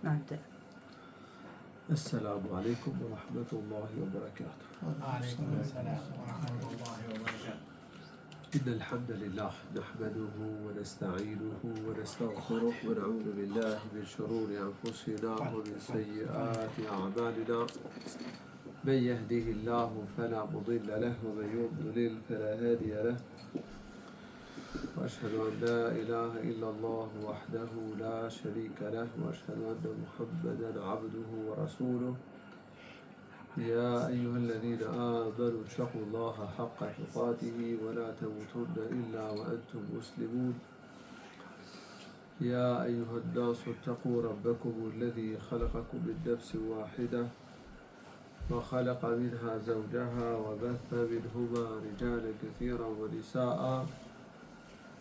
نبدأ. السلام عليكم ورحمة الله وبركاته. وعليكم السلام ورحمة الله وبركاته. إن الحمد لله نحمده ونستعينه ونستغفره ونعوذ بالله من شرور أنفسنا ومن سيئات أعمالنا. من يهده الله فلا مضل له ومن يضلل فلا هادي له. وأشهد أن لا إله إلا الله وحده لا شريك له وأشهد أن محمدا عبده ورسوله. يا أيها الذين آمنوا اتقوا الله حق تقاته ولا تموتن إلا وأنتم مسلمون. يا أيها الناس اتقوا ربكم الذي خلقكم من نفس واحدة وخلق منها زوجها وبث منهما رجالا كثيرا ونساء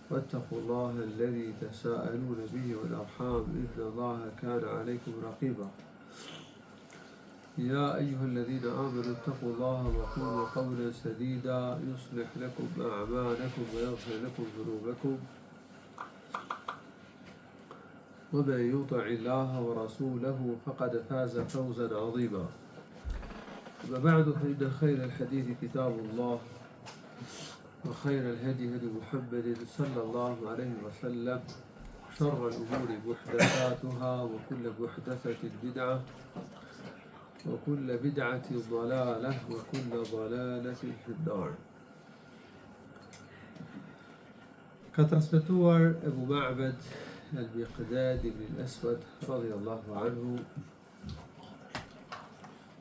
واتقوا الله الذي تساءلون به والأرحام إن الله كان عليكم رقيبا. يا أيها الذين آمنوا اتقوا الله وقولوا قولا سديدا يصلح لكم أعمالكم ويغفر لكم ذنوبكم. ومن يطع الله ورسوله فقد فاز فوزا عظيما. أما بعد فإن خير الحديث كتاب الله وخير الهدي هدي محمد صلى الله عليه وسلم. شر الأمور محدثاتها وكل محدثة بدعة وكل بدعة ضلالة وكل ضلالة في النار. Ka transmetuar Ebu Ma'bad al-Miqdad ibn al-Aswad radiyallahu anhu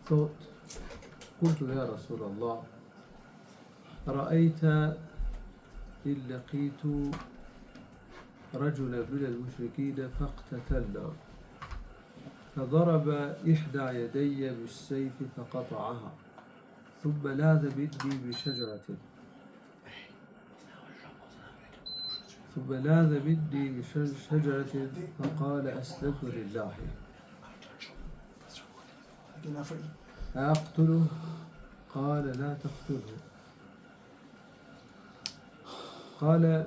thot: قلت يا رسول الله رأيت إن لقيت رجلا من المشركين فاقتتلنا فضرب إحدى يدي بالسيف فقطعها ثم لاذ مني بشجرة فقال أسلمت لله أقتله؟ قال لا تقتله. قال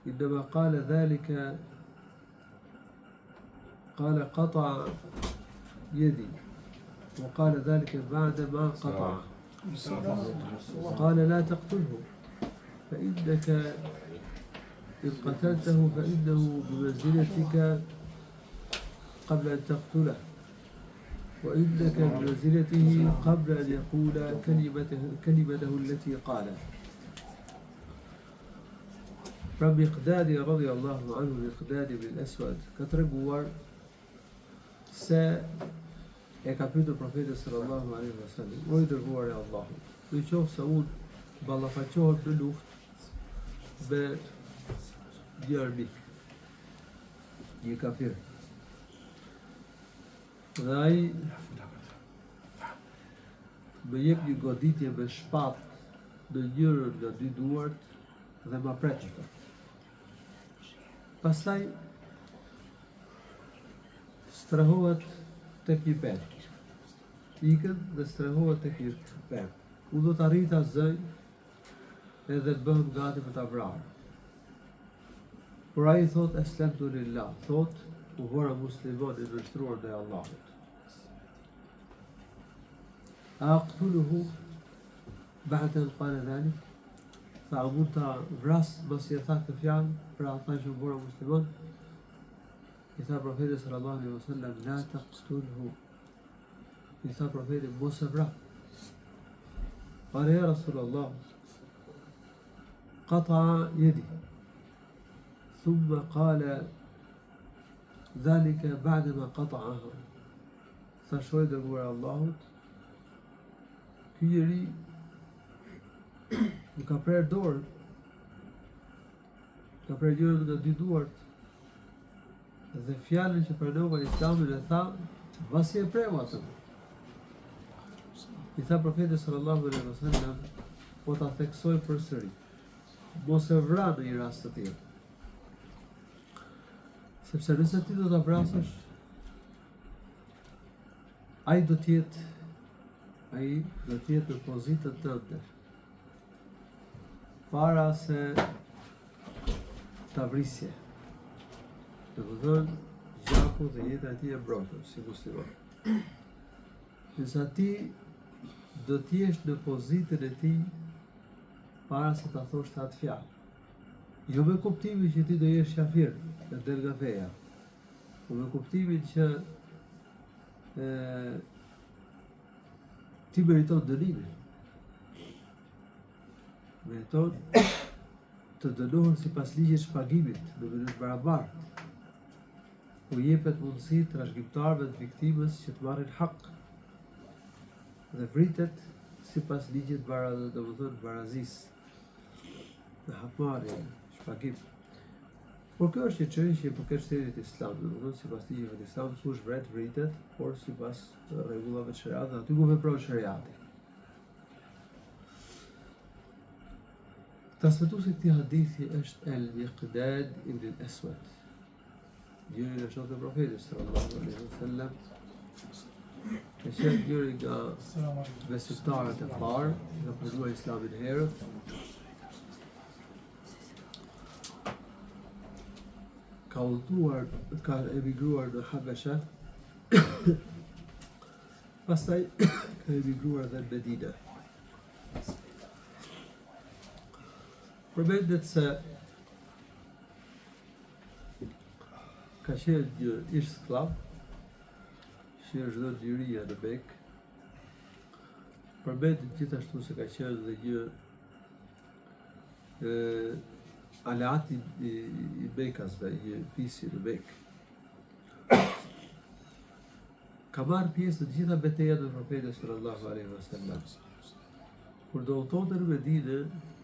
إنما قال ذلك قال قطع يدي وقال ذلك بعد ما قطع. قال لا تقتله فإنك إن قتلته فإنه بمنزلتك قبل أن تقتله وإنك بمنزلته قبل أن يقول كلمته التي قالها. Pra Miqdadi radhiyallahu anhu, Miqdadi ibn al-Aswad, ka treguar se e ka pyetur profetin sallallahu alaihi wasallam: "O i dërguari i Allahut, në qoftë se unë ballafaqohem në luftë me një armik, një kafir, dhe ai më jep një goditje me shpatë në njërin nga dy duart dhe ma pret." Pastaj strehohet tek një pemë, ikën dhe strehohet tek një pemë. Unë do të arrita zëj edhe të bëhem gati për ta vrarë. Por ai thot eslemtu lillah, thot u vora musliman i nështruar ndaj Allahut. Aqtuluhu ba'da an qala dhalik? Tha, a mund ta vras pasi e tha këtë fjalë, pra tha që u bëra musliman? I tha profeti sallallahu alaihi wasallam: la taqtulhu. I tha profeti: mos e vra. Qala ya Rasulullah qata'a yadi ثم قال ذلك بعدما قطعها. Tha, shoj dërguar Allahut, ky njeri më ka prerë dorën, ka prerë njërën nga dy duart, dhe fjallën që pranova Islamin e tha, vasi e preu atë. I tha profeti sallallahu alaihi wasallam: po ta theksoj përsëri, mos e vra në një rast të tillë. Sepse nëse ti do ta vrasësh, ai do të jetë në pozitën tënde, para se ta vrisje. Të vëdhën, gjaku dhe jeta e tij e mbrojtur si musliman. Nësa ti do t'jesh në pozitën e tij para se ta thosh atë fjalë. Jo me kuptimin që ti do jesh kafir e del nga feja, po me kuptimin që ti meriton dënimin. Meriton të dënohen sipas ligjit shpagimit në mënyrë barabartë. U jepet mundësi trashëgimtarëve të viktimës që të marrin hak dhe vritet sipas ligjit barazisë dhe hakmarrje, shpagim. Por kjo është një çështje që përket shtetit islam, domethënë sipas ligjeve të islamit kush vritet, por sipas rregullave të shariatit, aty ku vepron shariati. Transmetuesi i këtij hadithi është El-Miqdad ibn al-Aswad. Njëri nga shokët e Profetit sallallahu alaihi wasallam, që është njëri nga besimtarët e parë, nga pranuar Islamin herët. Ka udhëtuar, ka emigruar në Habesha, pastaj ka emigruar edhe në Medinë. Përmendet se ka qenë një ish sklav, që është dhënë liria në Mekë. Përmendet gjithashtu se ka qenë dhe një aleat i Mekasve, një fisi në Mekë. Ka marrë pjesë në gjitha betejat me Profetin sallallahu alaihi wasallam. Kur do udhëtonte në Medinë,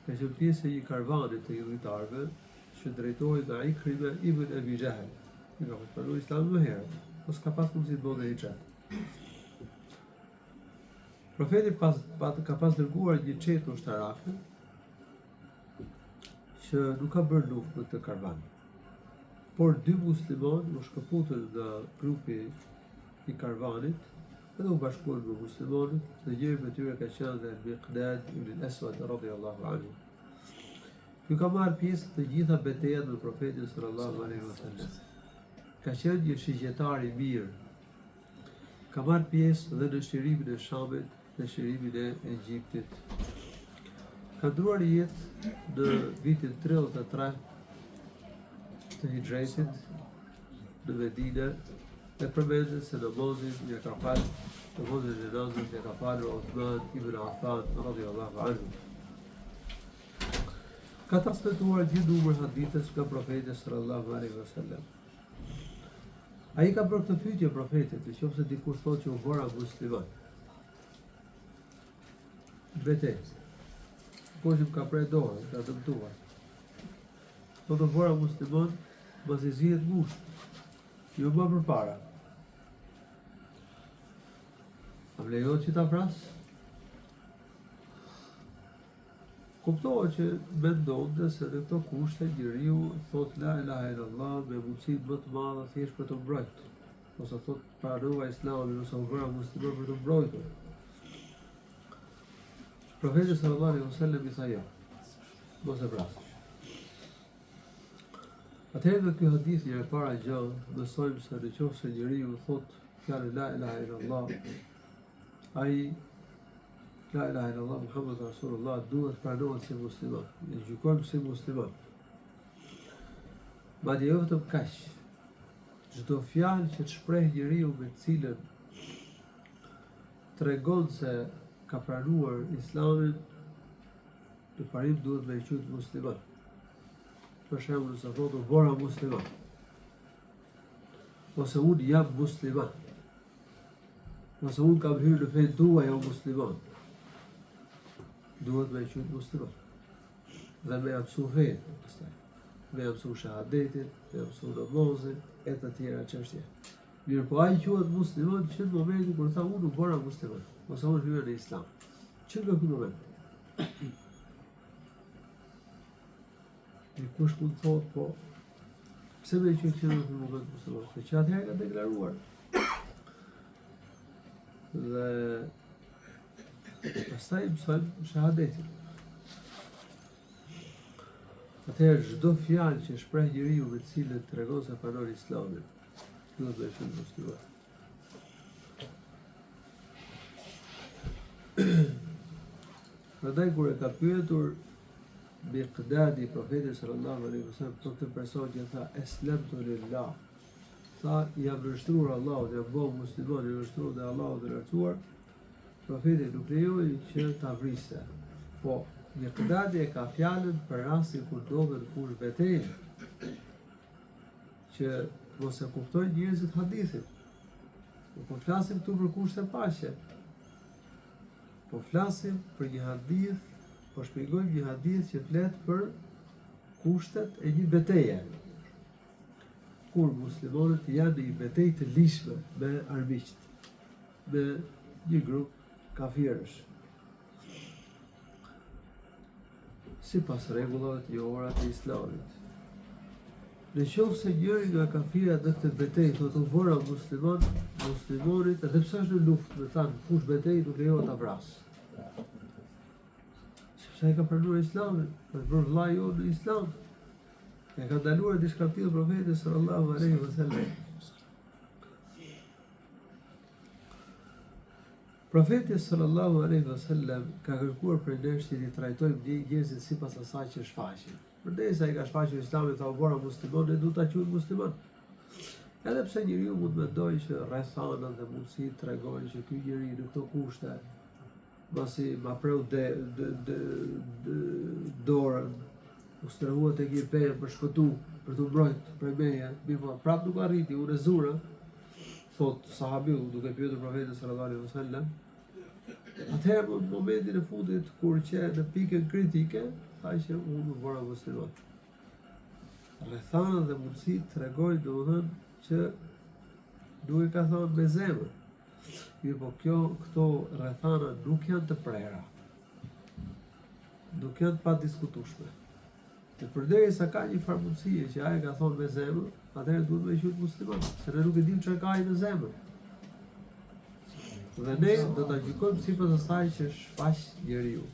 ka qenë pjesë e një karvani të udhëtarëve që drejtohej nga Ikrime ibn Abi Jahl. Ka pranuar Islamin më herët, po s'ka pas mundësi të bëjë hijrat. Profeti ka pas dërguar një çetë ushtarake që nuk ka bërë luftë me këtë karvan. Por dy muslimanë u shkëputën nga grupi i karvanit edhe u bashkuan me muslimanët dhe njëri prej tyre ka qenë dhe Miqdad ibn al-Aswad radhiyallahu anhu. Ky ka marrë pjesë të gjitha betejat me Profetin sallallahu alaihi wasallam. Ka qenë një shigjetar i mirë. Ka marrë pjesë dhe në shtirimin e Shamit, në shtirimin e Egjiptit. Ka ndruar jetë në vitin 33 të hijretit në Medinë dhe përmendet se namazin ja ka falë, namazin e xhenazës ja ka falur Uthman ibn Affan radhiyallahu anhu. Ka transmetuar një numër hadithes nga Profeti sallallahu alaihi wasallam. Ai ka bërë këtë pyetje Profetit, nëse dikush thotë që u bëra musliman. Betejë. Kush më ka prej dorë, ka dëmtuar. Do të bëra musliman, mos i zihet ngushtë. Jo më përpara. A më lejohet që ta fras? Kuptohet që mendonte se në këto kushte njeriu thot la ilaha illallah me mundësi më të madhe thjesht për të mbrojtur. Ose thot pranova Islamin ose u bëra musliman për të mbrojtur. Profeti sallallahu alaihi wasallam i tha jo, mos e vrasësh. Atëherë në ky hadith një e para gjë, besojmë se nëse njeriu thot fjalën la ilaha illallah, ai la ilaha illallah Muhammed Rasulullah duhet pranohet si musliman, ne gjykojmë si musliman. Madje jo vetëm kaq, çdo fjalë që të shpreh njeriu me cilën tregon se ka pranuar Islamin, në parim duhet me qenë musliman. Për shembull, nëse thotë u bëra musliman, ose unë jam musliman, ose unë kam hyrë në fenë tuaj o musliman, duhet me qenë musliman. Dhe me mësu fenë, me mësu shahadetin, me mësu namazin, e të tjera çështje. Mirë, po ai quhet musliman që në momentin kur tha unë u bëra musliman, ose unë hyra në Islam. Që nga ky moment? Dikush mund të thotë, po, pse me që në ky moment musliman? Se që atëherë ka deklaruar. Dhe pastaj mësojmë shahadetin. Atëherë çdo fjalë që shpreh njeriu me të cilën tregon se pranon Islamin, duhet me qenë musliman. Prandaj kur e ka pyetur Miqdadi profetit sallallahu alaihi wasallam për këtë person që tha eslamtu lillah, tha jam vështruar Allahut, jam bëu musliman, jam vështruar dhe Allahut dhe lartësuar, profeti nuk lejoi që ta vriste. Po Miqdadi e ka fjalën për rastin kur ndodhen kush betejë, që mos e kuptojnë njerëzit hadithin. Po flasim këtu për kushte paqe. Po flasim për një hadith, po shpjegojmë një hadith që flet për kushtet e një betejë. Kur muslimanët janë në një betejë të lishme me armiqt, me një grup kafirësh. Sipas rregullave të njohura të Islamit. Në qoftë se njëri nga kafirat në këtë betejë thotë u bëra musliman, muslimanit, edhe pse është në luftë, me thanë kush betejë nuk lejohet ta vrasë. Sepse ai ka pranuar Islamin, ka bërë vllai jonë në Islam. E ka ndaluar diçka tillë profeti sallallahu alaihi wasallam. Profeti sallallahu alaihi wasallam ka kërkuar për nesh që i trajtojmë njerëzit sipas asaj që shfaqin. Përdesa i ka shfaqur Islamin, tha u bëra musliman, ne duhet ta quajmë musliman. Edhe pse njeriu mund mendojë që rrethanat dhe mundësitë tregojnë që ky njeri në këto kushte, pasi ma preu dorën, u strehua tek një penë për shpëtu, për të mbrojtë prej meje, mirë prap nuk arriti, unë e zura, thot sahabiu duke pyetur profetin sallallahu alaihi wasallam. Atëherë në momentin e fundit kur që në pikën kritike, tha që unë u bëra musliman. Rrethanat dhe mundësitë tregojnë domethënë që nuk e ka thënë me zemër. Mirë po këto rrethana nuk janë të prera. Nuk janë pa diskutueshme. Dhe përderisa ka një farë mundësie që ai ka thonë me zemër, atëherë duhet me qenë musliman, se ne nuk e dim çfarë ka ai në zemër. Dhe ne do ta gjykojmë sipas asaj që shfaq njeriu.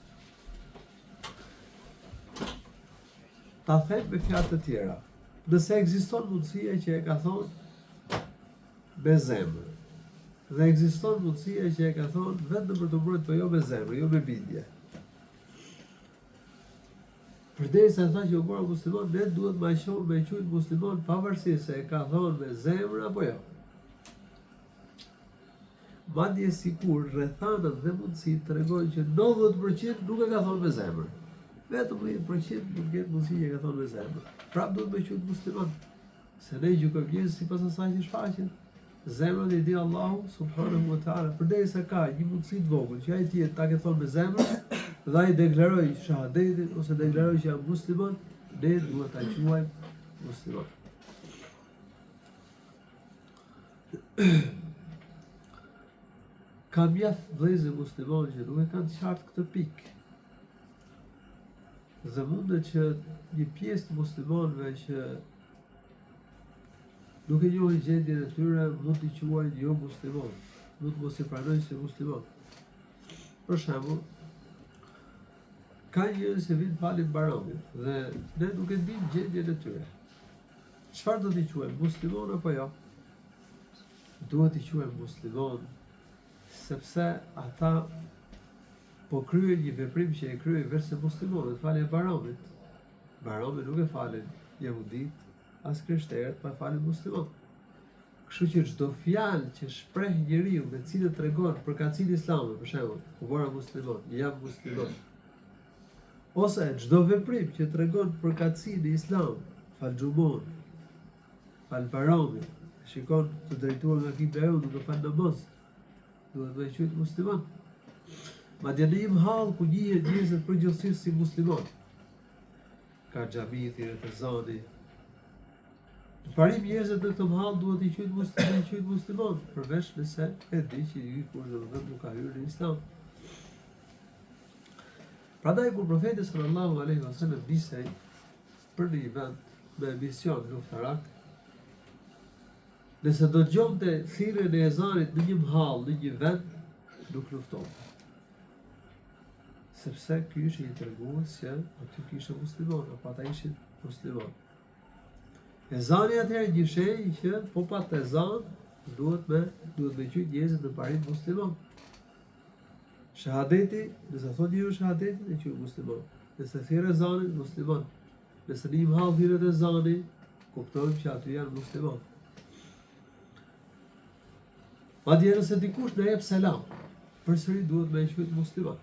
Ta them me fjalë të tjera. Nëse ekziston mundësia që e ka thonë me zemër, dhe ekziston mundësia që e ka thonë vetëm për të mbrojtur, po jo me zemër, jo me bindje. Përderisa tha që u bëra musliman, ne duhet me qenë musliman pavarësisht se e ka thonë me zemër apo jo. Madje sikur rrethanat dhe mundësitë tregojnë që 90% nuk e ka thonë me zemër. Vetëm 10% nuk gjet mundësi që e ka thonë me zemër. Prap duhet me qenë musliman. Se ne gjykojmë njerëz sipas asaj që shfaqen. Zemra i di Allahu subhanahu wa taala, përderisa ka një mundësi të vogël që ai tjetër ta ke thonë me zemër, dhe ai deklaroj shahadetin ose deklaroj që jam musliman, ne duhet ta quajmë musliman. Ka mjaft vëllezër muslimanë që nuk e kanë të qartë këtë pikë. Dhe mundet që një pjesë të muslimanëve që nuk e njohin gjendjen e tyre mund t'i quajnë jo musliman, mund mos i pranojnë si musliman. Për shembull, ka njerëz që vinë falin Bayramit dhe ne nuk e dim gjendjen e tyre. Çfarë do t'i quajmë, musliman apo jo? Duhet t'i quajmë musliman, sepse ata po kryen një veprim që e kryen vetë muslimanët, falin Bayramit. Bayramin nuk e falin jehudit, as krishterët, pa falin musliman. Kështu që çdo fjalë që shpreh njeriu me cilën tregon përkatësinë islame, për shembull, u bëra musliman, jam musliman. Ose çdo veprim që tregon përkatësinë e Islamit, fal xhumon, fal Bayramin, shikon të drejtuar nga kibla jonë duke fal namaz, duhet të quhet musliman. Madje në një hall ku njihen njerëzit përgjithsisht si musliman, ka xhami, thirrjet e zani. Në parim njerëzit në këtë hall duhet i quhet musliman, përveç nëse e di që i kur do nuk ka hyrë në Islam. Prandaj kur profeti sallallahu alaihi wasallam bisej për një vend me mision luftarak, nëse do dëgjonte thirrjen e ezanit në një hall, në një vend, nuk luftonte. Sepse ky ishte një tregues që aty kishte musliman, apo ata ishin musliman. Ezani atëherë një shenjë që po pat ezan duhet me qyt njerëzit në parim musliman. Shahadeti, nëse thot njëri shahadetin e quhet musliman. Nëse thirr ezanin, musliman. Nëse një imam thirrët ezanin, kuptojmë që aty janë musliman. Madje nëse dikush na jep selam, përsëri duhet me quhet musliman.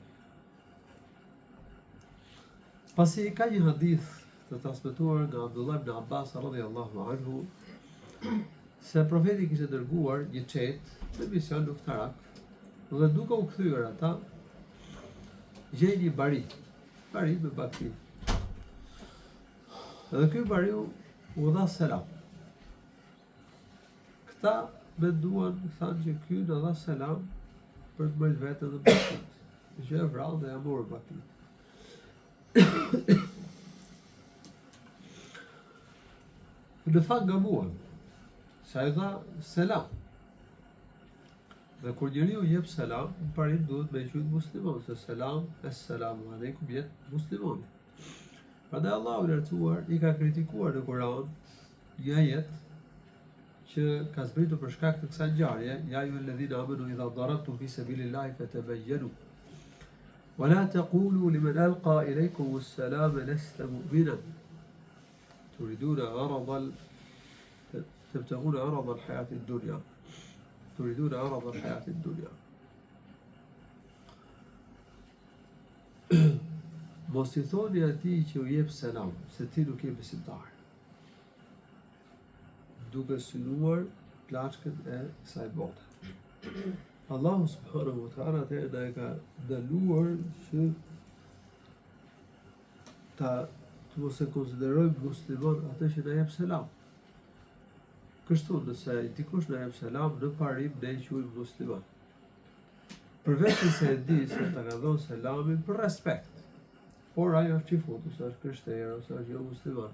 Pasi ka një hadith të transmetuar nga Abdullah ibn Abbas radhiyallahu anhu se profeti kishte dërguar një çet në mision luftarak dhe duke u kthyer ata gjej një bari me bakti. Dhe ky bariu u dha selam. Këta menduan, thanë që ky na dha selam për të bërë vetë dhe baktit. Që e vrau dhe ja morë baktit. Në fakt gabuan, sa i dha selam. Dhe kur njeriu jep selam, në parim duhet me quhet musliman, se selam, assalamu alaikum jetë muslimani. Prandaj Allahu i lartësuar i ka kritikuar në Kur'an një ajet që ka zbritur për shkak të kësaj ngjarje, ya ayyuhalladhina amanu idha darabtum fi sabilillahi fatabayyanu wa la taqulu liman alqa ilaykum as-salama lasta mu'minan تريدون تبتغون عرض الحياة الدنيا تريدون عرض الحياة الدنيا. Mos i thoni atij që u jep selam, se ti nuk je besimtar, duke synuar plaçkën e kësaj bote. Allahu subhanahu wa ta'ala atëherë na e ka ndaluar që të mos e konsiderojmë musliman atë që na jep selam. Kështu nëse dikush na jep selam, në parim ne quhemi musliman. Përveç se e di se ta ka dhënë selamin për respekt, por ajo është çifut, ose është krishterë, ose është jo musliman.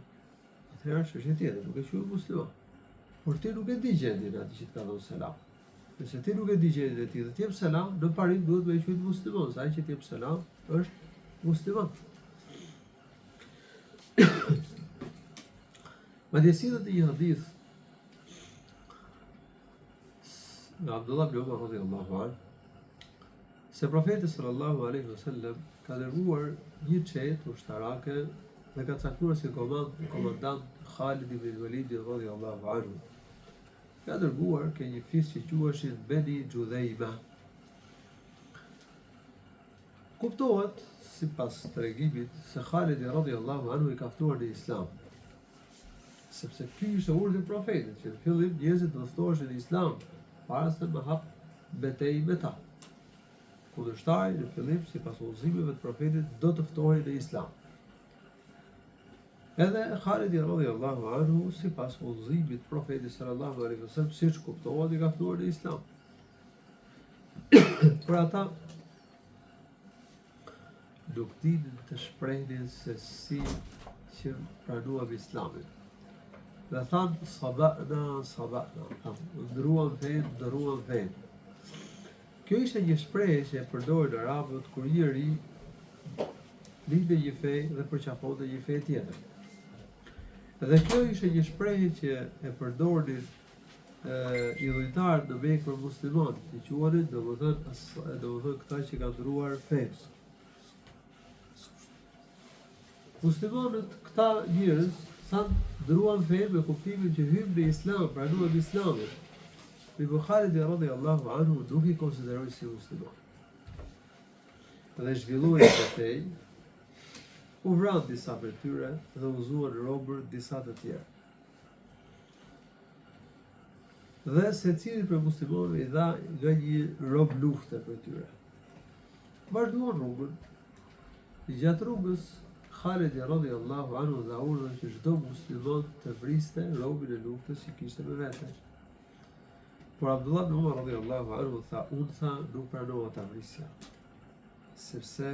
Atëherë është çështje tjetër, nuk e quhet musliman. Por ti nuk e di gjendjen atë që të ka dhënë selam. Nëse ti nuk e di gjendjen e tij dhe të jep selam, në parim duhet me quhet musliman, sa ai që të jep selam është musliman. Madje sillet një hadith nga Abdullah ibn Umar radhiyallahu anhu se profeti sallallahu alaihi wasallam ka dërguar një çetë ushtarake dhe ka caktuar si komandant Khalid ibn Walid radhiyallahu anhu. Ka dërguar ke një fis që quheshin Beni Judhayma. Kuptohet sipas tregimit se Khalid radhiyallahu anhu i ka ftuar në Islam. Sepse ky ishte urdhri i profetit që në fillim njerëzit do të ftoheshin në Islam para se të hap betejë me ta. Kundërshtarët në fillim sipas udhëzimeve të profetit do të ftohej në Islam. Edhe Khalid radhiyallahu anhu sipas udhëzimit të profetit sallallahu alaihi wasallam siç kuptohet i ka ftuar në Islam. Por ata nuk dinin të shprehnin se si që pranuam Islamin. Dhe thanë sabana, ndëruan fen. Kjo ishte një shprehje që e përdorin arabët kur njëri lindte një fe dhe përqafonte një fe tjetër. Dhe kjo ishte një shprehje që e përdorin idhujtarët në Mekë për muslimanët, i quanin domethënë këta që kanë ndëruar fenë. Muslimanët, këta njerëz, thanë ndëruan fenë me kuptimin që hymë në Islam, pranuan Islamin. Ibn Khalid radhiyallahu anhu nuk i konsideroi si musliman. Dhe zhvilloi një betejë, u vranë disa prej tyre dhe u zuan robër disa të tjerë. Dhe secili prej muslimanëve i dha nga një rob lufte për tyre. Vazhduan rrugën. Gjatë rrugës Khalid radhiyallahu anhu dha urdhën që çdo musliman të vriste robën e luftës që kishte me vete. Por Abdullah ibn Umar radhiyallahu anhu tha, unë nuk pranova ta vrisja, sepse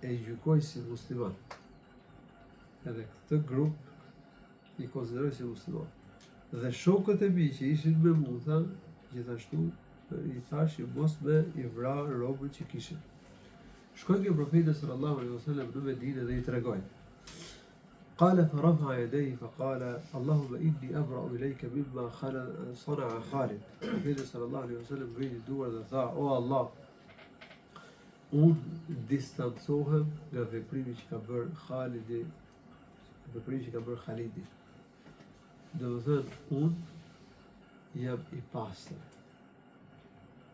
e gjykoj si musliman. Edhe këtë grup i konsideroj si musliman. Dhe shokët e mi që ishin me mu, gjithashtu i thash që mos me i vra robën që kishin. Shkojnë ke profetit sallallahu alaihi wasallam në Medinë dhe i tregojnë. قال فرفع يديه فقال اللهم إني أبرأ إليك مما صنع خالد. Profeti sallallahu alaihi wasallam vriti duar dhe tha: O Allah, unë distancohem nga veprimi që ka bërë Khalidi, veprimi që ka bërë Khalidi. Do të thënë, unë jam i pastër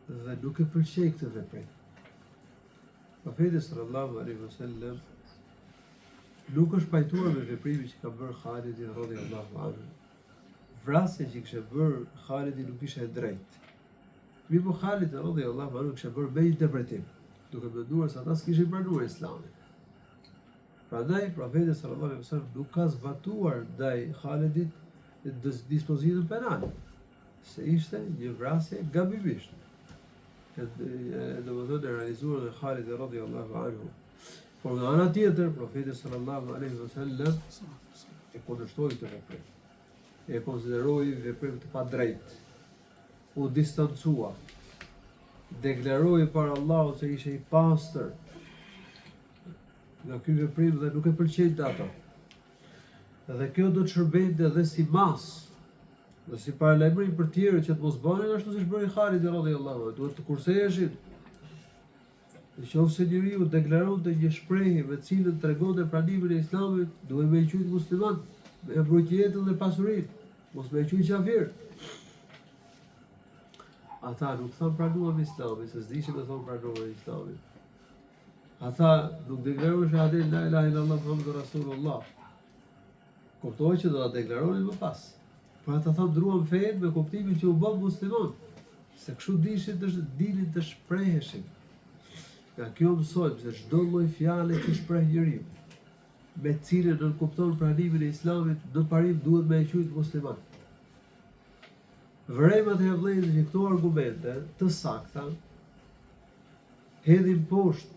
dhe nuk e pëlqej këtë veprim. Profeti sallallahu alaihi wasallam nuk është pajtuar me veprimin që ka bërë Khalidi radhiyallahu anhu. Vrasja që kishte bërë Khalidi nuk ishte e drejtë. Mirë, Khalidi radhiyallahu anhu kishte bërë me interpretim, duke menduar se ata s'kishin pranuar Islamin. Prandaj profeti sallallahu alaihi wasallam nuk ka zbatuar ndaj Khalidit dispozitën penale, se ishte një vrasje gabimisht. Domethënë e realizuar nga Khalidi radhiyallahu anhu. Por nga ana tjetër, profeti sallallahu alaihi wasallam e kundërshtoi këtë veprim. E konsideroi veprim të padrejtë. U distancua. Deklaroi para Allahut se ishte i pastër nga ky veprim dhe nuk e pëlqente ato. Dhe kjo do të shërbente edhe si mas dhe si paralajmërim për tjerë që të mos bënin ashtu siç bëri Khalidi radhiyallahu anhu. Duhet të kurseheshin. Nëse njeriu deklaronte një shprehje me cilën tregonte pranimin e Islamit, duhet me qujt musliman, me mbrojtje jetën dhe pasurinë, mos me qujt kafir. Ata nuk thanë pranuam Islamin, se s'dishin me thonë pranuam Islamin. Ata nuk deklaronin shahadet la ilaha illallah Muhammadur Rasulullah. Kuptoj që do ta deklaronin më pas. Por ata thanë ndruan fen me kuptimin që u bën musliman, se kështu dinin të shpreheshin. Nga kjo mësojmë se çdo lloj fjale që shpreh njeriu, me cilën nën kupton pranimin e Islamit, në parim duhet me e quajtur musliman. Vremat e vëllezër që këto argumente të sakta hedhin poshtë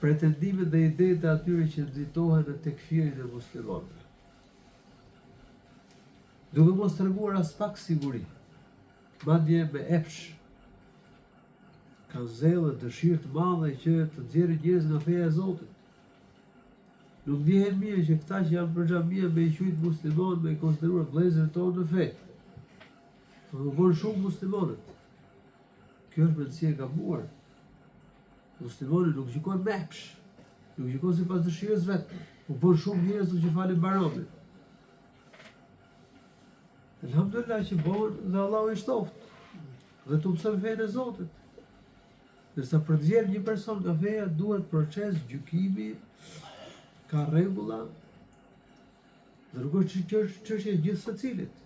pretendimet dhe idetë e atyre që nxitohen në tekfirin e muslimanëve. Duke mos treguar as pak siguri, madje me epsh, kanë zellë dëshirë të madhe që të nxjerrin njerëz nga feja e Zotit. Nuk dihen mirë që këta që janë për xhamia me i quajtur muslimanë, me i konsideruar vëllezër tonë në fe. Por u bën shumë muslimanët. Kjo është mendësia e gabuar. Muslimani nuk gjykon me epsh, nuk gjykon sipas dëshirës vet. U bën shumë njerëz që falin baramin. Elhamdulillah që bën dhe Allahu i shtoft. Dhe të mëson fenë e Zotit. Nëse për të nxjerrë një person nga feja duhet proces gjykimi, ka rregulla, dhe nuk është çështje e gjithë secilit.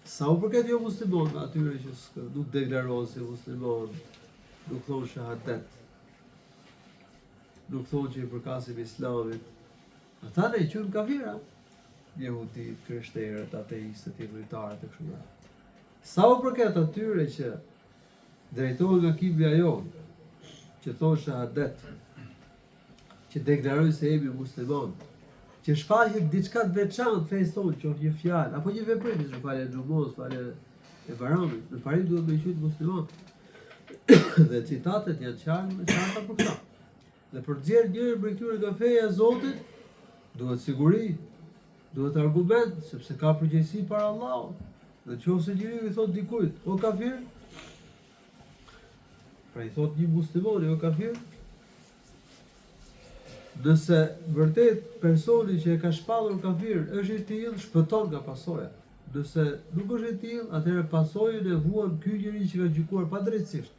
Sa u përket jo muslimanëve, atyre që nuk deklarohen si musliman, nuk thonë shahadet, nuk thonë që i përkasin Islamit, ata ne i quajmë kafira, jehudit, krishterët, ateistët, idhujtarët e kështu me radhë. Sa u përket atyre që drejtohen nga kibla jonë, që thonë shahadet, që deklarojnë se jemi musliman, që shfaqet diçka të veçantë fesë tonë, qoftë një fjalë apo një veprim, si falja e xhumos, falja e baramit, në parim duhet me qenë musliman. Dhe citatet janë qarta për këtë. Dhe për të nxjerrë njërin prej këtyre nga feja e Zotit, duhet siguri, duhet argument, sepse ka përgjegjësi para Allahut. Dhe nëse njeriu i thot dikujt, o kafir, pra i thot një muslimani, o kafir, nëse vërtet personi që e ka shpallur kafir është i tillë, shpëton nga pasoja. Nëse nuk është i tillë, atëherë pasojën e vuan ky njeri që ka gjykuar padrejtësisht.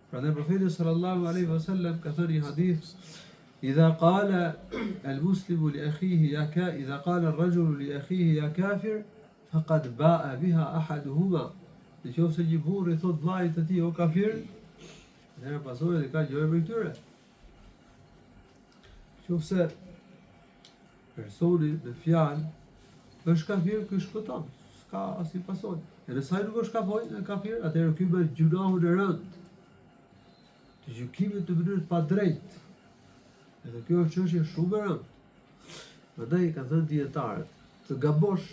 Prandaj profeti sallallahu alaihi wasallam ka thënë një hadith: "Idha qala al-muslimu li akhihi ya ka, idha qala ar-rajulu li akhihi ya kafir, faqad ba'a biha ahaduhuma." Nëse një burr i thot vllajit të tij o kafir, atëherë pasojën e ka gjëra për këtyre. Nëse personi në fjalë është kafir, ky shpëton, s'ka asnjë pasojë. E nëse ai nuk është kafir, atëherë ky bëhet gjunahun e rënd të gjykimit të mënyrë të padrejtë. Edhe kjo është çështje shumë e rëndë. Prandaj kanë thënë dietarët, të gabosh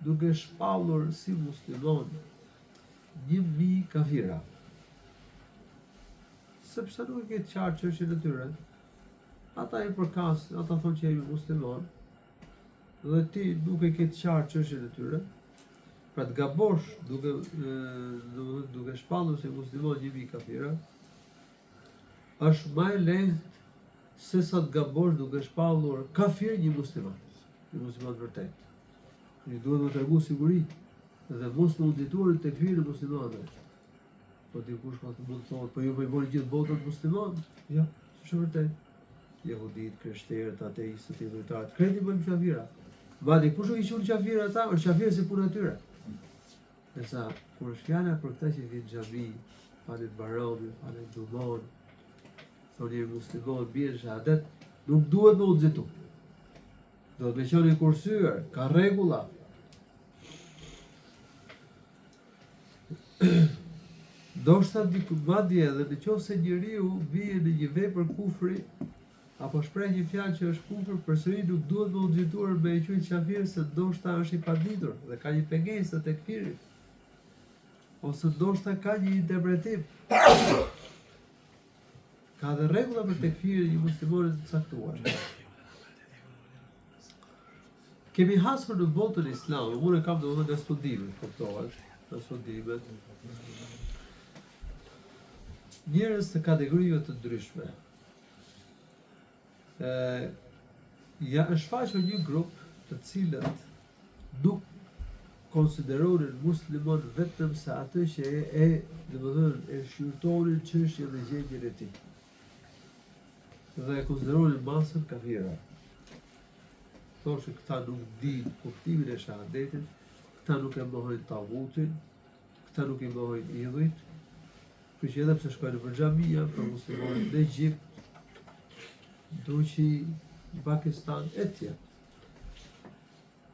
duke shpallur si musliman 1000 kafira. Sepse nuk e ke qartë çështjen e tyre. ata i përkas, ata thonë që jemi musliman, dhe ti nuk e ke të qartë çështjen e tyre, pra të gabosh duke shpallur se musliman jemi kafira, është më e lehtë se sa të gabosh duke shpallur kafir një musliman vërtet. Një duhet të tregu siguri dhe mos më udhëtuar të tekfirin e muslimanëve. Po dikush mund të thotë, po ju po i bëni gjithë botën musliman? Jo, është vërtet. Jehudit, krishterët, ateistët, idhujtarët, kreti bëjmë qafira. Madje kush u i quajnë qafira ata, është qafir si puna e tyre. Nësa kur është fjala për këta që vinë xhami, falet barami, falet xhumon, thonë jemi musliman, bie shahadet, nuk duhet më udhëtu. Do të qenë i kursyer, ka rregulla. Ndoshta diku madje edhe nëse njeriu bie në një vepër kufri apo shpreh një fjalë që është kufër, përsëri nuk duhet më udhëtuar me e quajtur qafir, se ndoshta është i paditur dhe ka një pengesë të tekfirit. Ose ndoshta ka një interpretim. Ka dhe rregulla për tekfirin një musliman të caktuar. Kemi hasur në botën islame, unë kam domethënë nga studimet, kuptohet, nga studimet. Njerëz të kategorive të ndryshme. Ja është shfaqur një grup të cilët nuk konsideronin musliman vetëm se atë që domethënë e shqyrtonin çështjen dhe gjendjen e tij. Dhe e konsideronin masën kafira. Thoshte këta nuk din kuptimin e shahadetit, këta nuk e mohojnë tagutin, këta nuk i mohojnë idhujt, për që edhe pse shkojnë për xhamia, për muslimanët në Egjipt, Turqi, Pakistan, etj.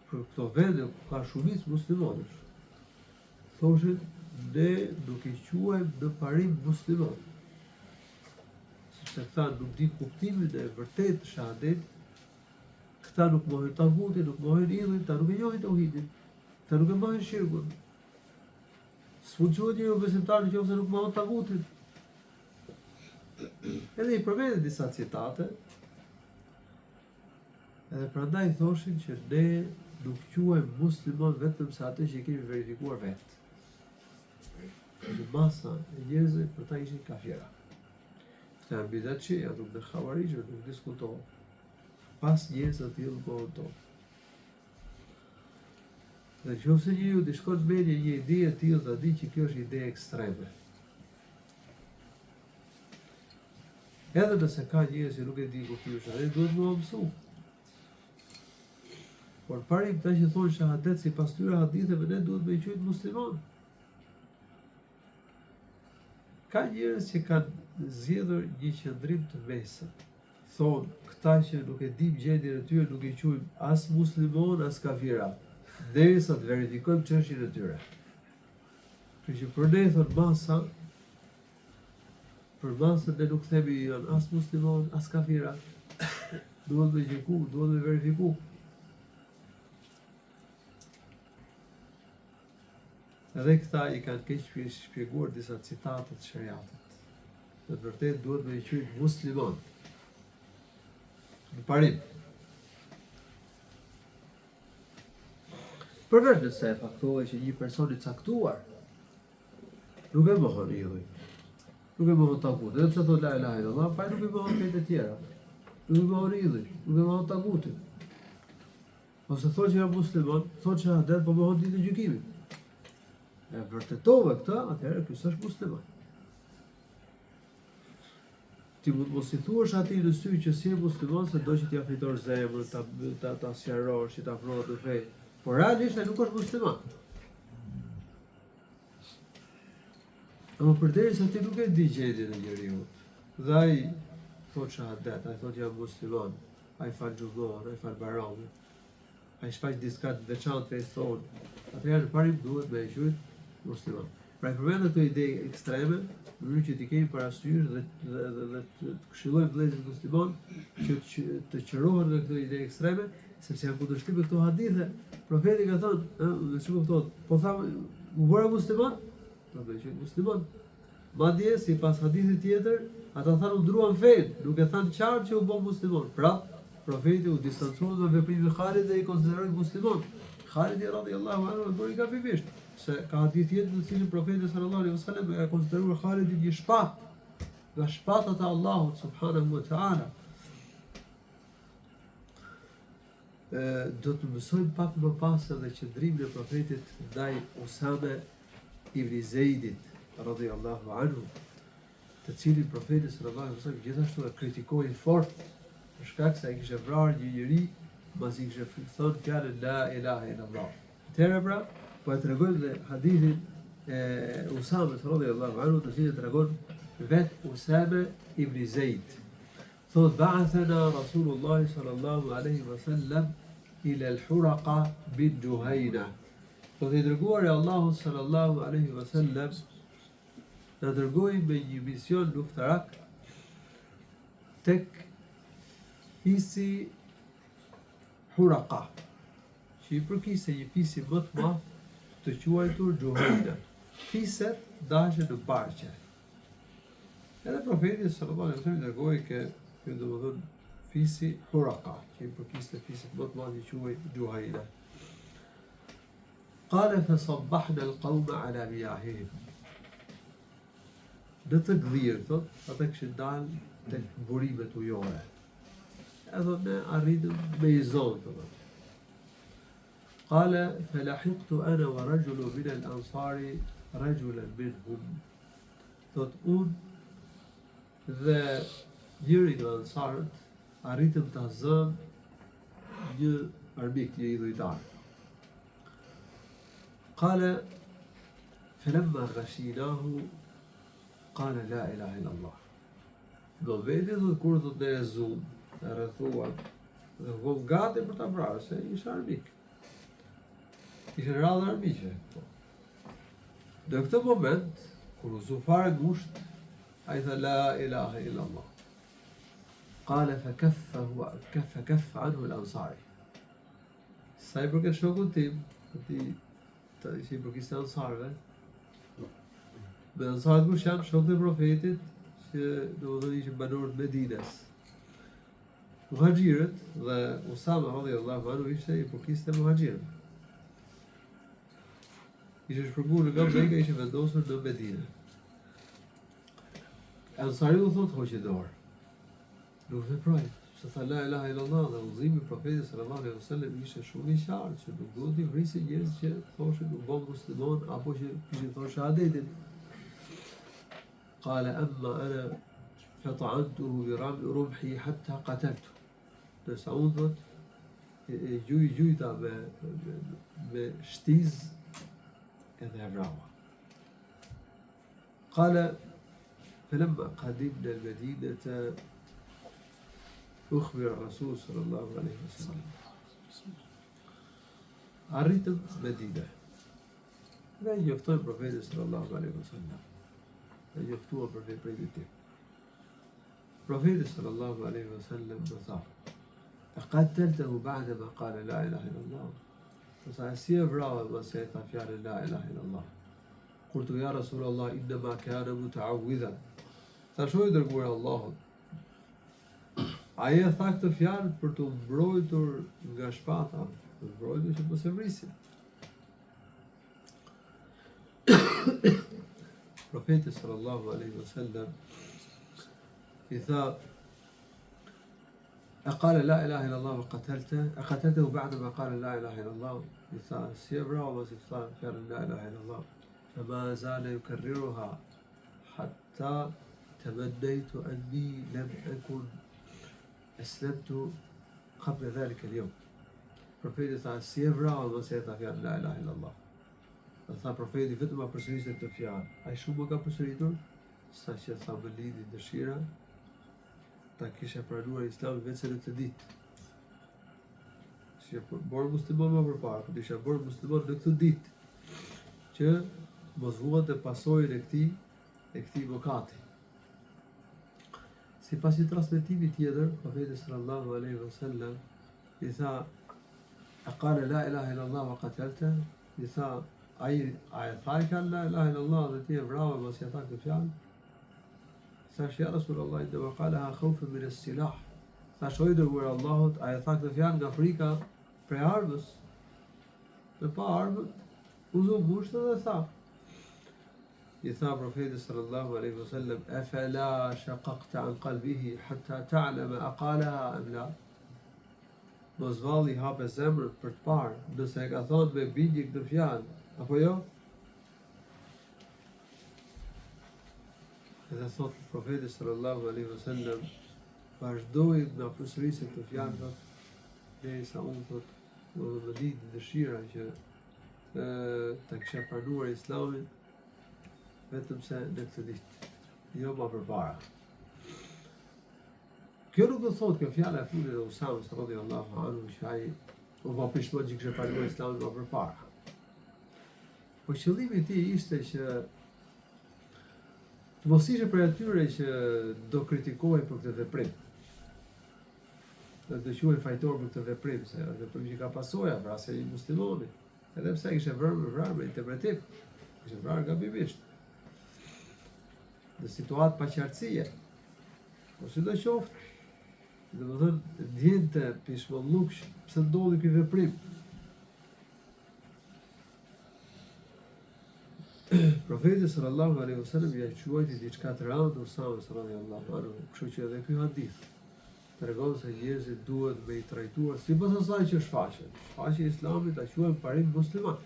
Për këto vende ku ka shumicë muslimanësh, thoshin ne nuk i quajmë në parim musliman. Sepse këta nuk din kuptimin e vërtet të shahadetit, këta nuk mohojnë tagutin, nuk mohojnë idhujt, këta nuk e njohin tauhidin, këta nuk e mohojnë shirkun. S'mund quhet njeriu besimtar nëse nuk mohon tagutin. Edhe i përmendin disa citate, edhe prandaj thoshin që ne nuk quajmë musliman vetëm se atë që kemi verifikuar vetë. Dhe masa e njerëzve për ta ishin kafira. Këta janë bidatçi, ato në xhavarixhë nuk diskutohen. Pas njerëz të tillë kohën tonë. Dhe nëse njeriu të shkon në mendje një ide e tillë, ta di që kjo është ide ekstreme. Edhe nëse ka njerëz që nuk e din kuptimin e shahadetit, duhet më mësu. Por parim këta që thonë shahadet si pas tyre haditheve, ne duhet me i quajtur musliman. Ka njerëz që kanë zgjedhur një qëndrim të mesëm. Thonë, këta që nuk e dim gjendjen e tyre nuk i quajmë as musliman as kafira, derisa të verifikojmë çështjen e tyre. Kështu që për ne thonë masa, për masën ne nuk themi janë as musliman as kafira. Duhet me gjyku, duhet me verifiku. Edhe këta i kanë keq shpjeguar disa citate të shariatit. Në të vërtetë duhet me i quajtur musliman. Në parim. Përveç nëse e faktohet që një person i caktuar nuk e mohon idhujt, nuk e mohon tagutin, edhe pse thotë la ilaha illallah, pa nuk e mohon këtë të tjera. Nuk e mohon idhujt, nuk e mohon tagutin. Ose thotë që jam musliman, thotë shahadet, po mohon ditën e gjykimit. E vërtetove këtë, atëherë ky s'është musliman. Ti mund mos i thuash atij në sy që si e musliman se do që t'ia fitosh zemrën, ta sqarosh, që ta afrohet në fe. Por realisht ai nuk është musliman. Ama përderisa ti nuk e di gjendjen e njeriu, dhe ai thotë shahadet, ai thotë jam musliman, ai fal xhumon, ai fal baramin, ai shfaq diçka të veçantë e thonë, atëherë në parim duhet me e quajtur musliman. Pra përmend ato ide ekstreme, në mënyrë që t'i kemi parasysh dhe të këshillojmë vëllezërit musliman që të qërohen nga këto ide ekstreme, sepse janë kundërshtim me këto hadithe. Profeti ka thënë, po thamë, u bëra musliman? Do të thotë musliman. Madje sipas hadithit tjetër, ata thanë u ndruan fen, nuk e thanë qartë që u bë musliman. Pra, profeti u distancuan nga veprimi i Khalid dhe i konsideroi musliman. Khalid radhiyallahu anhu e bëri gabimisht, se ka hadith tjetër në cilin profeti sallallahu alaihi wasallam e konsideruar Khalidin një shpatë nga shpatat e Allahut subhanahu wa taala. Do të mësojmë pak më pas edhe qëndrimin e profetit ndaj Usame ibn Zeidit radhiyallahu anhu, të cilin profeti sallallahu alaihi wasallam gjithashtu e kritikoi fort për shkak se ai kishte vrarë një njeri pasi kishte thënë fjalën la ilaha illallah. Atëherë pra, po e tregojmë dhe hadithin e Usames radhiyallahu anhu, të cilin tregon vet Usame ibn Zeid. Thot ba'athana Rasulullah sallallahu alaihi wasallam ila al-Huraqa bin Juhayna. Thot i dërguari Allahu sallallahu alaihi wasallam na dërgoi me një mision luftarak tek fisi Huraqa, që i përkiste një fisi më të madh të quajtur Juhayna. Fiset dashen në barqe. Edhe profeti sallallahu alaihi wasallam dërgoi që domethënë fisi Huraqa, që i përkiste fisit më të madh i quaj Juhayna. Qala fasabbahna al-qawma ala miyahihim. Në të gdhirë, thot, ata këshin dalë të burimet ujore. Edhe ne arritëm me i zonë, thot. Qala falahiqtu ana wa rajulu min al-ansari rajulan minhum. Thot, unë dhe njëri nga ansarët arritëm të zëm një armik, një idhujtar. Qala falamma ghashinahu qala la ilaha illallah. Do veti dhe kur do të e zoom, e rrethuan, dhe vëm gati për ta vrarë, se isha armik. Isha në radhë armiqe. Në këtë moment, kur u zu fare ngusht, a i tha la ilaha illallah. Qala fakaffa anhu al-ansari. Sa i përket shokut tim, që i përkiste ansarve, me ansarët kush janë shokët e profetit, që domethënë ishin banorët Medines. Muhaxhirët dhe Usame radhiyallahu anhu ishte i përkiste muhaxhirët. Ishte shpërngur nga Mekka, ishte vendosur në Medinë. Ansariu thotë hoqë dorë. Nuk veproi, se tha la ilaha illallah dhe udhëzimi i profetit sallallahu alaihi wasallam ishte shumë i qartë, që nuk duhet të vrisin njerëz që thoshin u bë musliman apo që kishin thënë shahadetin. Qala amma ana fata'antuhu bi rumhi hatta qataltu. Nësa unë thot gjujta me shtiz edhe e vrava. Qala falamma qadimna al-Madinata أخبر الرسول صلى الله عليه وسلم. Arritëm Medinë. Dhe njoftojmë profetin sallallahu alaihi wasallam. Dhe njoftuam për veprimin e tij. Profeti sallallahu alaihi wasallam më tha: "Aqataltahu ba'da ma qala la ilaha illallah." Sa si e vrava pas e tha fjalën la ilaha illallah. Qultu ya Rasulullah innama kana muta'awwidhan. Thashoj dërguar Allahut. Ai e tha këtë fjalë për të mbrojtur nga shpata, të mbrojtur që mos e vrisin. Profeti sallallahu alaihi wasallam i tha: "Aqala la ilaha illallah wa qataltahu ba'da ma qala la ilaha illallah." I tha: "Si e vrava si tha fjalën la ilaha illallah." فما زال يكررها حتى تمنيت أني لم أكن أسلمت قبل ذلك اليوم. Profeti tha, si e vrau dhe se e tha fjalën la ilaha illallah. Dhe tha profeti, vetëm a përsërisë këtë fjalë. Ai shumë më ka përsëritur, sa që tha më lindi dëshira, ta kisha pranuar Islamin vetëm në të ditë. Si e bërë musliman më përpara, por isha bërë musliman në këtë ditë, që mos vuante pasojën e këtij mëkati. Sipas një transmetimi tjetër, profeti sallallahu alaihi wasallam i tha: "Aqala la ilaha illallah wa qatalta?" I tha: a e tha i kanë la ilaha illallah dhe ti e vrave mos ja tha këtë fjalë? Thash ja Rasulullah dhe më qalaha khawfan min as-silah. Thash o i dërguar i Allahut, a e tha këtë fjalë nga frika prej armës? Dhe pa armën, uzu mushtë dhe tha. I tha profeti sallallahu alaihi wasallam, afala shaqaqta an qalbihi hatta ta'lama aqalaha am la? Mos valli hape zemrën për të parë, nëse e ka thonë me bindje këtë fjalë, apo jo? Edhe thot profeti sallallahu alaihi wasallam, vazhdoi nga përsërisë këtë fjalë, thot, derisa unë thot, më lidhi dëshira që ta kisha pranuar Islamin, vetëm se në këtë ditë, jo më përpara. Kjo nuk do thotë kjo fjala e fundit e Usamës radhiyallahu anhu që ai u bë pishmon që kishte pranuar Islamin më përpara. Po qëllimi i tij ishte që të mos ishte për atyre që do kritikohej për këtë veprim. Do quhej fajtor për këtë veprim, se është veprim që ka pasoja vrasja e një muslimani. Edhe pse kishte vrarë me interpretim, kishte vrarë gabimisht. Në situatë pa qartësie. Po sidoqoftë, domethënë ndjente pishmalluk pse ndodhi ky veprim. Profeti sallallahu alaihi wasallam ja quajti diçka të rëndë Usamës radhiyallahu anhu, kështu që edhe ky hadith tregon se njerëzit duhet me i trajtuar sipas asaj që shfaqen. Shfaqja e Islamit ta quajmë parim musliman.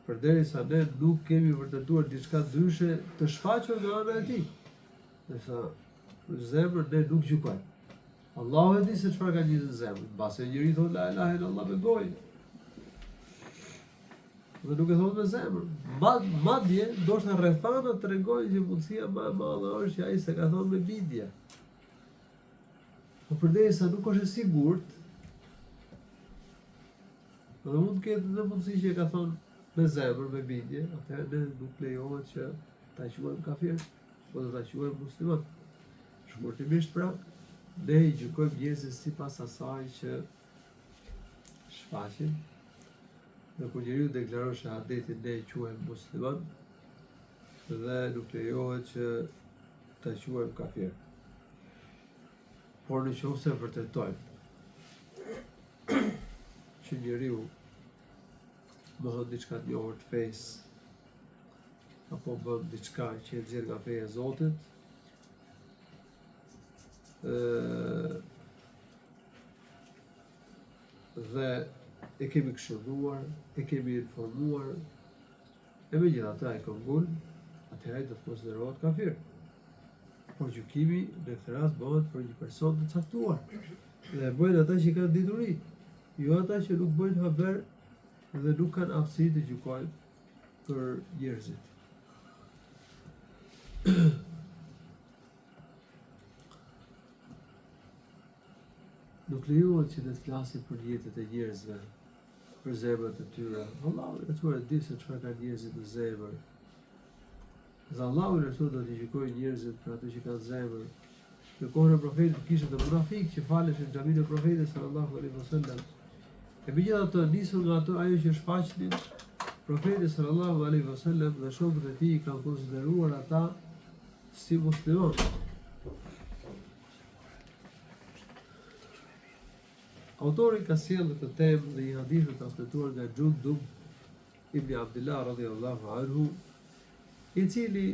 Përderisa ne nuk kemi vërtetuar diçka ndryshe të shfaqur nga ana e tij. Nëse zemrën ne nuk gjykojmë. Allahu e di se çfarë ka gjithë në zemrën. Mbase njëri thotë la ilaha illallah me gojë. Dhe nuk e thotë me zemrën. Madje ndoshta rrethanat tregojnë që mundësia më e madhe është që ai se ka thonë me bindje. Po përderisa nuk është e sigurt, dhe mund të ketë në mundësi që e ka thonë me zemër, me bindje, atëherë ne nuk lejohet që ta quajmë kafir, po do ta quajmë musliman. Shkurtimisht pra, ne i gjykojmë njerëzit sipas asaj që shfaqin, dhe kur njeriu deklaron shahadetin, ne i quajmë musliman, dhe nuk lejohet që ta quajmë kafir. Por nëse vërtetojmë që njeriu bëhet diçka të njohur të fesë, apo bën diçka që e nxjerr nga feja e Zotit, dhe e kemi këshilluar, e kemi informuar, e megjithatë ai ka ngul, atëherë do të konsiderohet kafir. Por gjykimi në këtë rast bëhet për një person të caktuar. Dhe bëjnë ata që kanë dituri, jo ata që nuk bëjnë haber dhe nuk kanë aftësi të gjykojnë për njerëzit. Nuk lejohet që të flasim për jetët e njerëzve, për zemrat e tyre. Allahu i Lartësuar di se çfarë kanë njerëzit në zemër. Dhe Allahu i Lartësuar do të gjykojë njerëzit për ato që kanë zemër. Në kohën e profetit kishte të munafik që faleshin në xhaminë e profetit sallallahu alaihi wasallam. E megjithatë nisur nga ato ajo që shfaqnin, profeti sallallahu alaihi wasallam dhe shokët e tij kanë konsideruar ata si muslimanë. Autori ka sjellë këtë temë dhe një hadith të transmetuar nga Jundub ibn Abdullah radhiyallahu anhu, i cili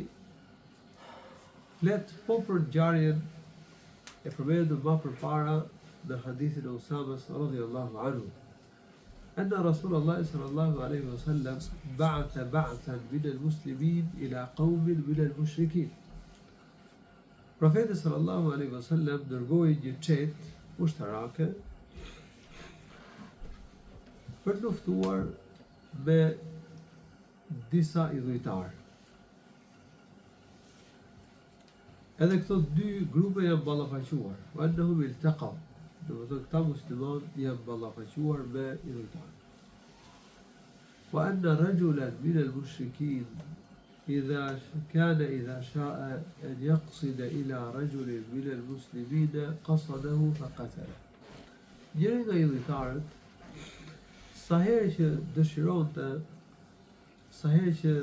flet po për ngjarjen e përmendur më përpara në hadithin e Usamës radhiyallahu anhu. أن رسول الله صلى الله عليه وسلم بعث بعثا من المسلمين إلى قوم من المشركين. Profeti sallallahu alaihi wasallam dërgoi një çetë ushtarake për luftuar me disa idhujtarë. Edhe këto dy grupe janë ballafaquar. Wa annahum iltaqaw. Do të thotë këta muslimanë janë ballafaquar me idhujtarë. Wa anna rajulan min al-mushrikin إذا شاء أن يقصد إلى رجل من المسلمين قصده فقتله. Njëri nga idhujtarët sa herë që dëshironte, sa herë që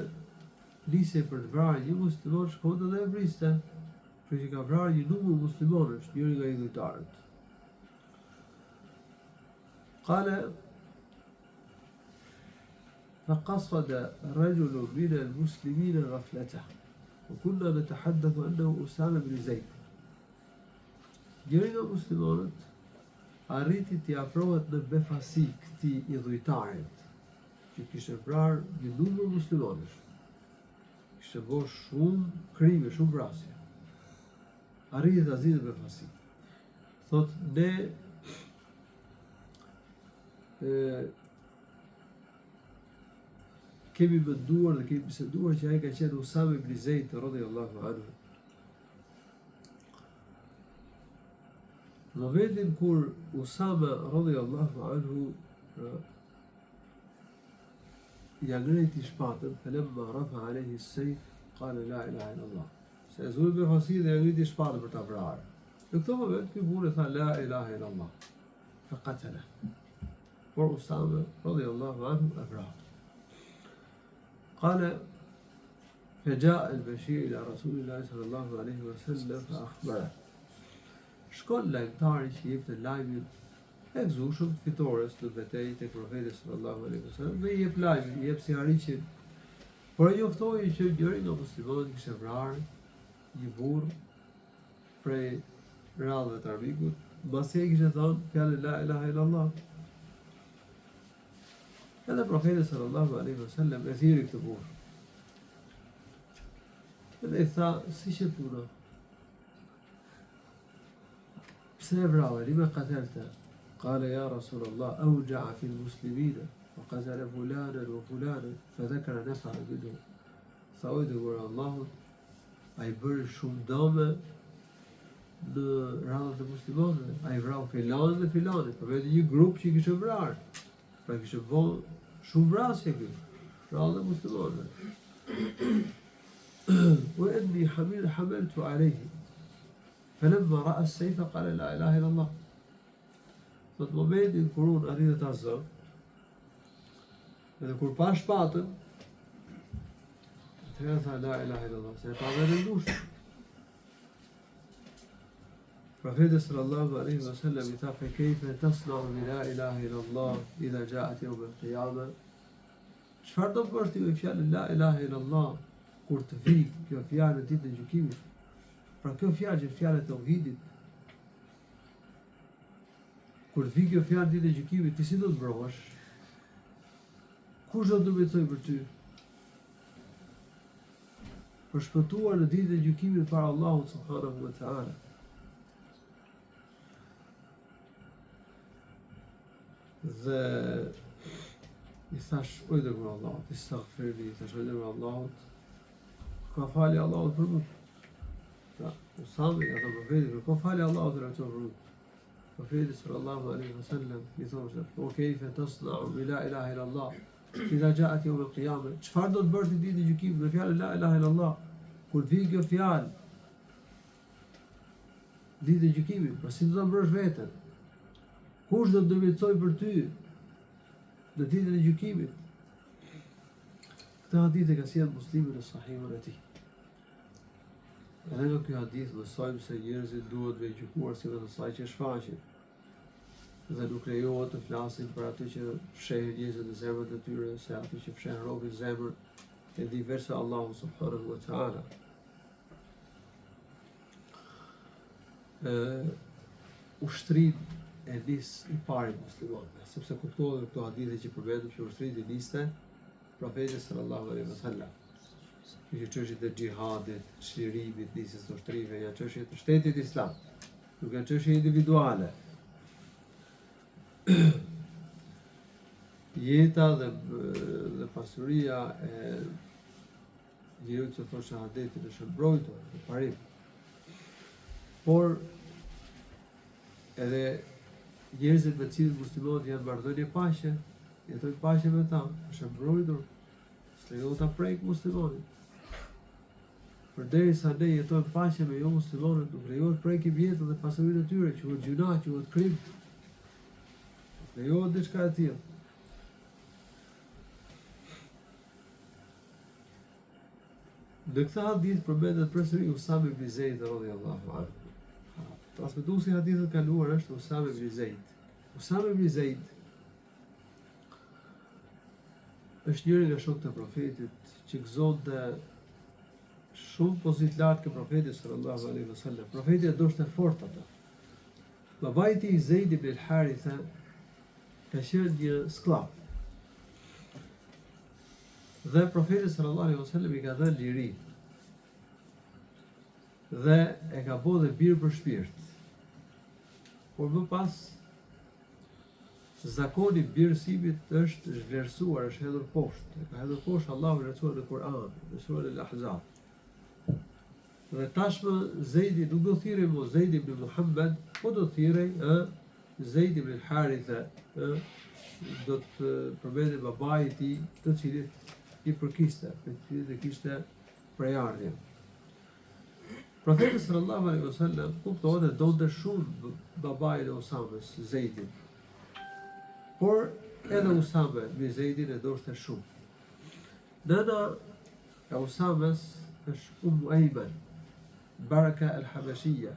nisej për të vrarë një musliman, shkonte dhe e vriste. Kështu që ka vrarë një numër muslimanësh, njëri nga idhujtarët. Qala فقصد رجل من المسلمين غفلته وكنا نتحدث أنه أسامة بن زيد. Njëri nga muslimanët arriti t'i afrohet në befasi këtij idhujtarit që kishte vrarë një numër muslimanësh. Kishte bërë shumë krime, shumë vrasje. Arriti t'a zgjidhë befasi. Thot ne kemi menduar dhe kemi biseduar që ai ka qenë Usame ibn Zeid radhiyallahu anhu. Në momentin kur Usama radhiyallahu anhu ja ngreti shpatën, falamma rafa alayhi as-sayf qala la ilaha illa Allah. Se zuri me fasi dhe ja ngreti shpatën për ta vrarë. Në këtë moment ky burr tha la ilaha illa Allah. Fa qatala. Por Usama radhiyallahu anhu e vrau. قال فجاء البشير إلى رسول الله صلى الله عليه وسلم فأخبره. Shkon lajmtari që jepte lajmin e gëzueshëm fitores të betejë tek profeti sallallahu alaihi wasallam dhe i jep lajmin, i jep si harriqin. Por ai njoftoi që njëri nga muslimanët kishte vrarë një burr prej rradhëve të armikut, mbasi ai kishte thënë fjalën la ilaha illallah. Edhe profeti sallallahu alaihi wasallam e thiri këtë burr. Edhe i tha, si që puna? Pse e vrave, lima qatalta? Qala ya Rasulullah, awja'a fi l-muslimina, wa qatala fulanan wa fulanan, fa dhakara nafara minhum. Tha oj dëgjuar Allahut, ai bëri shumë dëme në radhën e muslimanëve, ai vrau filanin dhe filanin, përveç një grup që i kishte vrarë. Pra kishte bërë shumë vrasje këtu, radhën e muslimanëve. وإني حملت عليه فلما رأى السيف قال لا إله إلا الله. Në momentin kur unë arritë ta zë, edhe kur pa shpatën, atëherë tha la ilaha illallah, se e pa dhe rëndush. Profeti sallallahu alaihi wasallam i tha fe kejfe tasna'u bi la ilaha illallah idha ja'at yawm al-qiyamah. Çfarë do bësh ti me fjalën la ilaha illallah kur të vi kjo fjalë në ditën e gjykimit? Pra kjo fjalë është fjala e tauhidit. Kur të vi kjo fjalë në ditën e gjykimit, ti si do të mbrohesh? Kush do të mbetoj për ty? Për shpëtuar në ditën e gjykimit para Allahut subhanahu wa ta'ala. Dhe i thash, oj dërguar Allahut, istaghfirli, i thash, oj dërguar Allahut, ka fali Allahut për mua. Ta, Usami, ata profeti, ka fali Allahut për mua. Profeti sallallahu alaihi wasallam i thoshte, o kejfe tasna'u bi la ilaha illallah, idha ja'at yawm al-qiyamah. Çfarë do të bësh në ditën e gjykimit me fjalën la ilaha illallah? Kur të vijë kjo fjalë ditën e gjykimit, po si do ta mbrosh veten? Kush do të ndërmjetësoj për ty në ditën e gjykimit? Këtë hadith e ka sjellë Muslimi në Sahihun e tij. Edhe nga ky hadith mësojmë se njerëzit duhet me gjykuar sipas asaj që shfaqin. Dhe nuk lejohet të flasin për atë që fshehin njerëzit në zemrat e tyre, se atë që fshen robin në zemër e di vetë Allahu subhanahu wa ta'ala. Ushtrin e nis i pari muslimanëve, sepse kuptohet këto hadithe që përmendëm që ushtrit i niste profeti sallallahu alaihi wasallam. Që çështjet e xhihadit, çlirimit, nisjes së ushtrive, janë çështje të shtetit islam, nuk janë çështje individuale. Jeta dhe pasuria e njeriu që thotë shahadetin është mbrojtur në parim. Por edhe njerëzit me cilët muslimanët janë marrëdhënie paqe, jetojnë paqe me ta, është mbrojtur, s'lejohet ta prek muslimanin. Përderisa ne jetojmë paqe me jo muslimanët, nuk lejohet prekim jetën dhe pasurinë e tyre, quhet gjuna, quhet krim. Lejohet diçka e tillë. Në këtë hadith përmendet përsëri Usame ibn Zeid radhiyallahu anhu. Transmetuesi i hadithit kaluar është Usame ibn Zeid. Usame ibn Zeid është njëri nga shokët e profetit që gëzonte shumë pozitë lartë ke profeti sallallahu alaihi wasallam. Profeti e doshte fort atë. Babai i tij Zeid ibn al-Haritha ka qenë një skllav. Dhe profeti sallallahu alaihi wasallam i ka dhënë liri. Dhe e ka bërë dhe birë për shpirt. Por më pas zakoni birësimit është zhvlerësuar, është hedhur poshtë. E ka hedhur poshtë Allahu i rrethuar në Kur'an, në surën Al-Ahzab. Dhe tashmë Zeidi nuk do thirrej më Zeid ibn Muhammad, po do thirrej Zeid ibn Haritha, do të përmendet babai i tij, të cilit i përkiste, të cilit e kishte prejardhje. Profeti sallallahu alaihi wasallam kuptonte donte shumë babain e Usamës, Zeidin. Por edhe Usame me Zeidin e doshte shumë. Nëna e Usamës është Ayman, Baraka al-Habashiyya,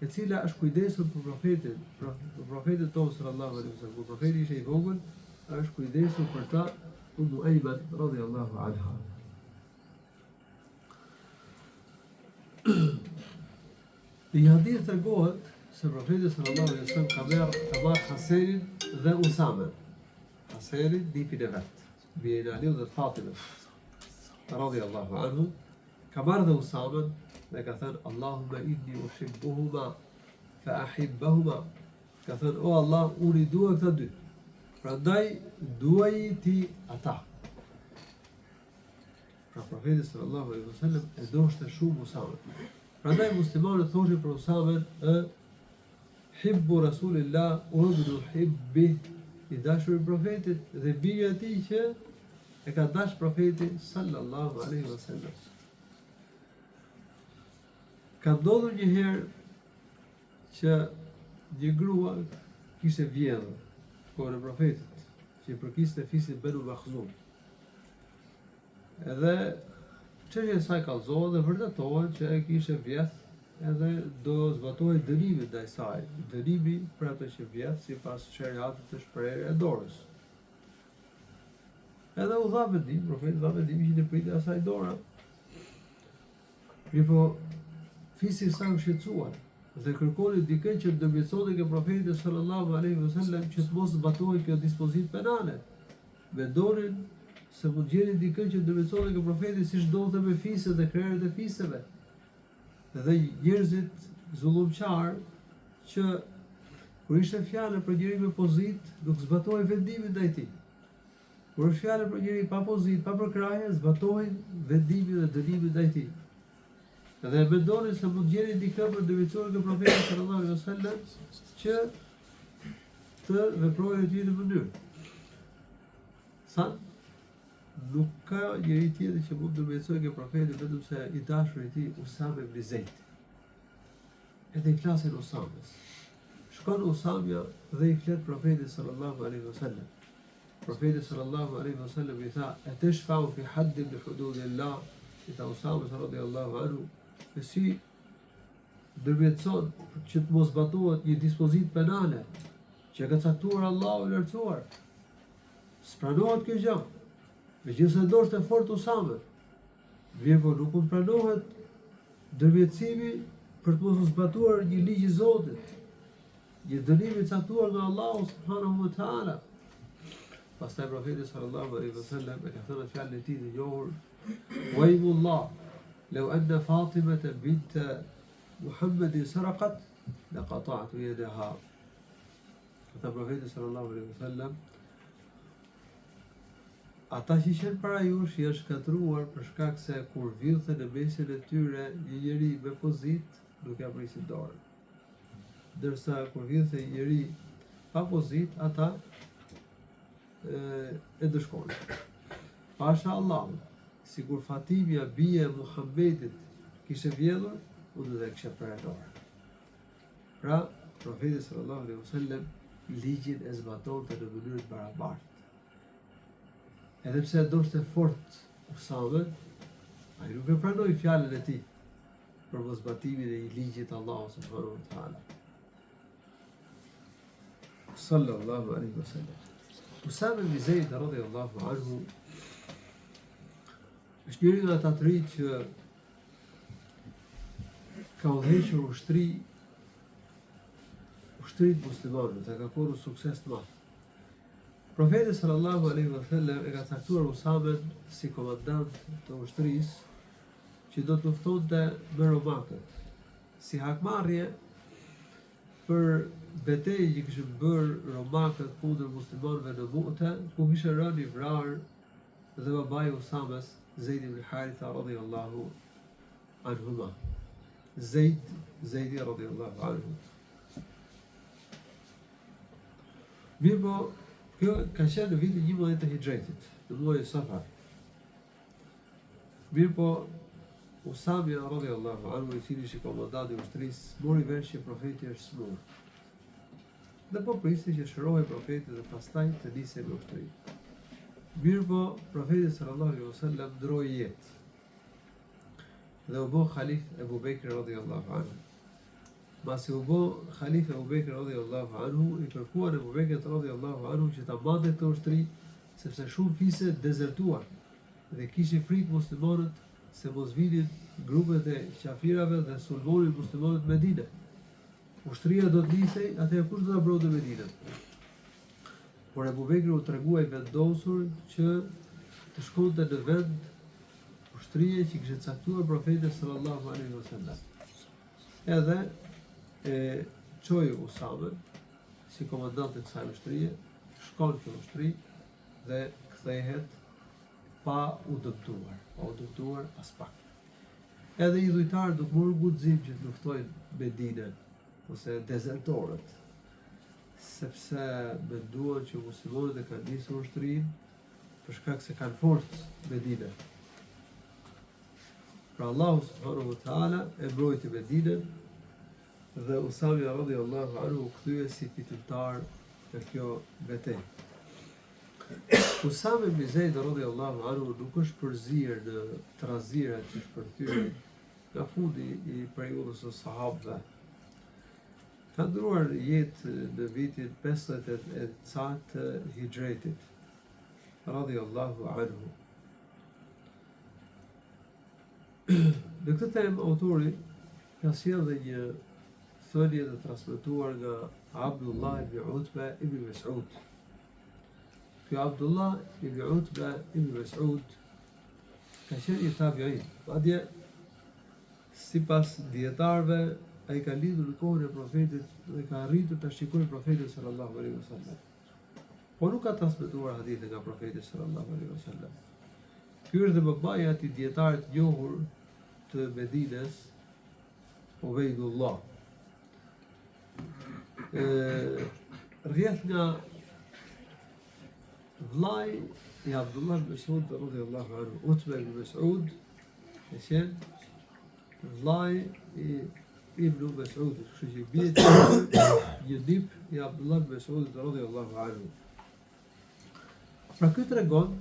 e cila është kujdesur për profetin tonë sallallahu alaihi wasallam. Kur profeti ishte i vogël, është kujdesur për ta Ayman radhiyallahu anha. Në një hadith tregohet se profeti sallallahu alaihi wasallam ka marrë Hasenin dhe Usamen. Hasenin nipin e vet, bijin e Aliut dhe Fatimës radhiyallahu anhu, ka marrë dhe Usamen dhe ka thënë Allahumma inni uhibbuhuma fa ahibbahuma. Ka thënë o Allah, unë i dua këta dy, prandaj duaj ti ata. Pra profeti sallallahu alaihi wasallam e doshte shumë Usamen. Prandaj muslimanët thoshin për Usamen hibbu Rasulillah wa ibnu hibbi, i dashur i profetit dhe bija e tij që e ka dash profeti sallallahu alaihi wasallam. Ka ndodhur një herë që një grua kishte vjedhur kohën e profetit, që i përkiste fisit Banu Makhzum. Edhe çështja e saj kallëzohet dhe vërtetohet që e kishte vjedh, edhe do zbatohej dënimi ndaj saj. Dënimi për atë që vjedh sipas shariatit të shprehur e dorës. Edhe u dha vendim, profeti dha vendim që të pritet asaj dora. Mirpo fisi i saj u shqetësuar dhe kërkoni dikën që të ndërmjetësonte ke profeti sallallahu alaihi wasallam që të mos zbatohej kjo dispozitë penale. Vendonin se mund gjeni dikën që ndërmjetësonte ke profeti siç ndodhte me fiset dhe krerët e fiseve. Dhe njerëzit zullumqar që kur ishte fjalë për njëri me pozit, nuk zbatohej vendimi ndaj tij. Kur është fjalë për njëri pa pozit, pa përkrahje, zbatohen vendimi dhe dënimi ndaj tij. Dhe mendonin se mund gjeni dikë për ndërmjetësuar ke profeti sallallahu alaihi wasallam që të veprojë në një mënyrë. Sa nuk ka njëri tjetër që mund të ndërmjetësojë ke profeti vetëm se i dashuri i tij Usame ibn Zeid. Edhe i flasin Usamës. Shkon Usamja dhe i flet profetit sallallahu alaihi wasallam. Profeti sallallahu alaihi wasallam i tha: "Atashfa'u fi haddin min hududillah?" I tha Usamës radhiyallahu anhu, e si ndërmjetëson që të mos zbatohet një dispozitë penale që ka caktuar Allahu i lartësuar. S'pranohet kjo gjë. Megjithëse ndoshta fort Usame, mirë nuk mund pranohet ndërmjetësimi për të mos zbatuar një ligj i Zotit, një dënim i caktuar nga Allahu subhanahu wa taala. Pastaj profeti sallallahu alaihi wasallam e ka thënë fjalën e tij të njohur: "Waymullah, law anna Fatimata bint Muhammadin sarqat, laqata'tu yadaha." Ka profeti sallallahu alaihi wasallam, ata që ishin para jush janë shkatruar për shkak se kur vjedhte në mesin e tyre një njeri me pozit, nuk ja prisin dorën. Ndërsa kur vjedhte një njeri pa pozit, ata e dëshkonin. Pasha Allah, sikur Fatimia bia e Muhammedit kishte vjedhur, unë do të kisha para dorën. Pra, profeti sallallahu alaihi wasallam ligjin e zbatonte në mënyrë të barabartë. Edhe pse doshte fort Usame, Ai nuk e pranoi fjalën e tij për mosbatimin e ligjit të Allahut subhanahu wa taala. Sallallahu alaihi wasallam. Usame ibn Zeid radhiyallahu anhu është njëri nga ata të rinj që ka udhëhequr ushtrit muslimanëve, dhe ka korrur sukses të madh. Profeti sallallahu alaihi wasallam e ka caktuar Usamen si komandant të ushtrisë që do të luftonte me romakët, si hakmarrje për betejë që kishin bërë romakët kundër muslimanëve në Mu'te, ku kishte rënë i vrarë dhe babai i Usames, Zeid ibn Haritha radhiyallahu anhuma. Zeidi radhiyallahu anhu. Mirë po, kjo ka qenë në vitin 11 të Hijretit, në muajin Safar. Mirë po, Usami radhiyallahu anhu, i cili ishte komandanti i ushtrisë, mori vesh që profeti është smur. Dhe po priste që shërohej profeti dhe pastaj të nisej me ushtri. Mirë po, profeti sallallahu alaihi wasallam ndroi jetë. Dhe u bë halif Ebu Bekri radhiyallahu anhu. Masi u bë halif Ebu Bekri radhiyallahu anhu, i kërkuan Ebu Bekrit radhiyallahu anhu që ta mbante këtë ushtri, sepse shumë fise dezertuan dhe kishin frikë muslimanët se mos vinin grupet e qafirave dhe sulmonin muslimanët në Medinë. Ushtria do të nisej, atëherë kush do ta mbronte Medinën? Por Ebu Bekri u tregua i vendosur që të shkonte në vend ushtrie që kishte caktuar profeti sallallahu alaihi wasallam. Edhe e çoi Usamen si komandant të kësaj ushtrie, shkon në ushtri dhe kthehet pa u dëmtuar as pak. Edhe i dhujtarët nuk morën guxim që të luftojnë Medinën ose dezertorët, sepse menduan që muslimanët e kanë nisur ushtrinë për shkak se kanë forcë Medinën. Pra Allahu subhanahu wa taala e mbrojti Medinën dhe Usami radhiyallahu anhu u kthye si fitimtar në kjo betejë. Usame ibn Zeid radhiyallahu anhu nuk është përzier në trazira që shpërthyer nga fundi i periudhës së sahabëve. Ka ndruar jetë në vitin 59 të Hijretit, radhiyallahu anhu. Në këtë temë autori ka sjellë dhe një thënie të transmetuar nga Abdullah ibn Utba ibn Mas'ud. Ky Abdullah ibn Utba ibn Mas'ud ka qenë i tabi'in. Madje sipas dietarëve ai ka lidhur në kohën e profetit dhe ka arritur ta shikojë profetin sallallahu alaihi wasallam. Por nuk ka transmetuar hadithe nga profeti sallallahu alaihi wasallam. Ky është dhe babai i atij dietarit të njohur të Medinës, Ubejdullah. Rrjedh nga vllai i Abdullah ibn Mas'ud radhiyallahu anhu, Utba ibn Mas'ud, ka qenë vllai i Ibn Mas'ud, kështu që bie një dip i Abdullah ibn Mas'ud radhiyallahu anhu. Pra ky tregon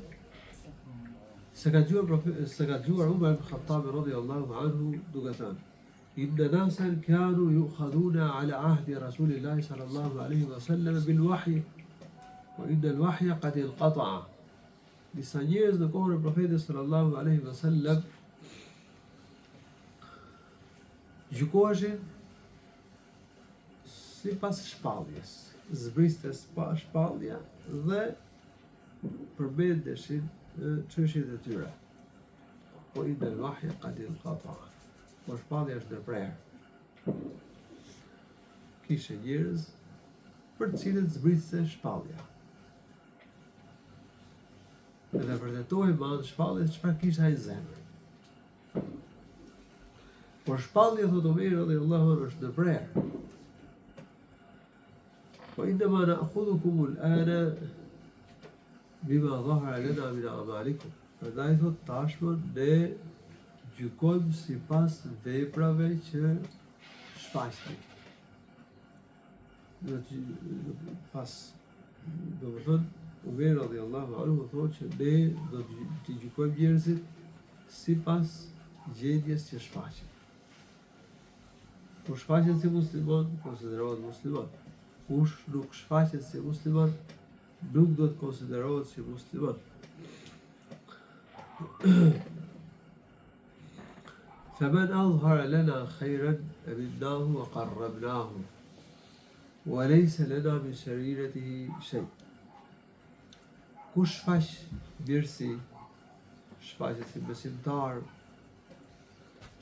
se ka dëgjuar Umar ibn Khattab radhiyallahu anhu duke thënë: Inna nasan kanu yu'khadhuna ala ahdi Rasulillahi sallallahu alaihi wasallam bil wahyi wa inna al wahya qad inqata'a. Disa njerëz në kohën e profetit sallallahu alaihi wasallam gjykoheshin sipas shpalljes, zbriste shpallja dhe përmendeshin çështjet e tyre. Po i del wahya qad inqata'a. Por shpallja është ndërprerë. Kishe njerëz për të cilët zbriste shpallja. Edhe vërtetohej me anë shpalljes çfarë kishte ai në zemër. Por shpallja, thotë Omeri radhiyallahu anhu, është ndërprerë. Po indama na'khudhukum al-ana bima dhahara lana min a'malikum. Prandaj thotë tashmë ne gjykojmë sipas veprave që shfaqni. Pas, do të thonë, Umeri radhiyallahu anhu thotë që ne do të gjykojmë njerëzit sipas gjendjes që shfaqet. Kur shfaqet si musliman, konsiderohet musliman. Kush nuk shfaqet si musliman, nuk do të konsiderohet si musliman. فمن أظهر لنا خيرا أمناه وقربناه وليس لنا من سريرته شيء. Kush shfaq mirësi, shfaqet si besimtar,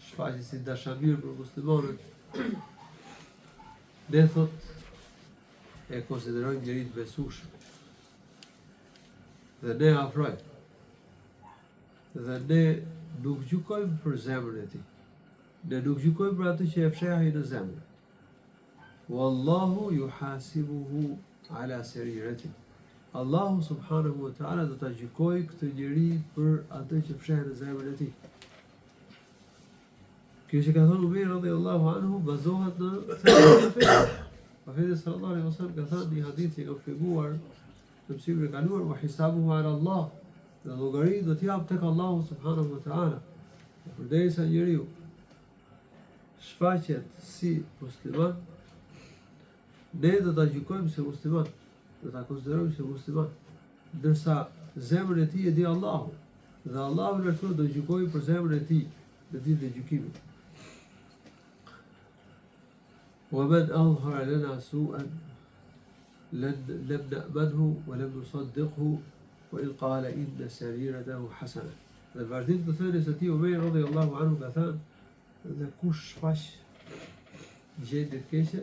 shfaqet si dashamir për muslimanët, ne thot e konsiderojmë njëri të besueshëm. Dhe ne afrojmë. Dhe ne nuk gjykojmë për zemrën e tij. Ne nuk gjykojmë për atë që e fsheh ai në zemër. Wallahu yuhasibuhu ala sarirati. Allahu subhanahu wa ta'ala do ta gjykojë këtë njeri për atë që fsheh në zemrën e tij. Kjo që ka thënë Umar radhiyallahu anhu bazohet në Profeti sallallahu alaihi wasallam ka thënë një hadith që ka shpjeguar në mësimin e kaluar, wa hisabuhu ala Allah. Dhe llogari do t'jap tek Allahu subhanahu wa ta'ala. Përderisa njeriu shfaqet si musliman, ne do ta gjykojmë si musliman, do ta konsiderojmë si musliman, ndërsa zemrën e tij e di Allahu, dhe Allahu lartësuar do gjykojë për zemrën e tij në ditën e gjykimit. ومن أظهر لنا سوءا لم نأمنه ولم نصدقه وإن قال إن سريرته حسنة. Dhe vazhdim të thënies së tij Umar radhiyallahu anhu ka thënë, dhe kush shfaq gjendje të keqe,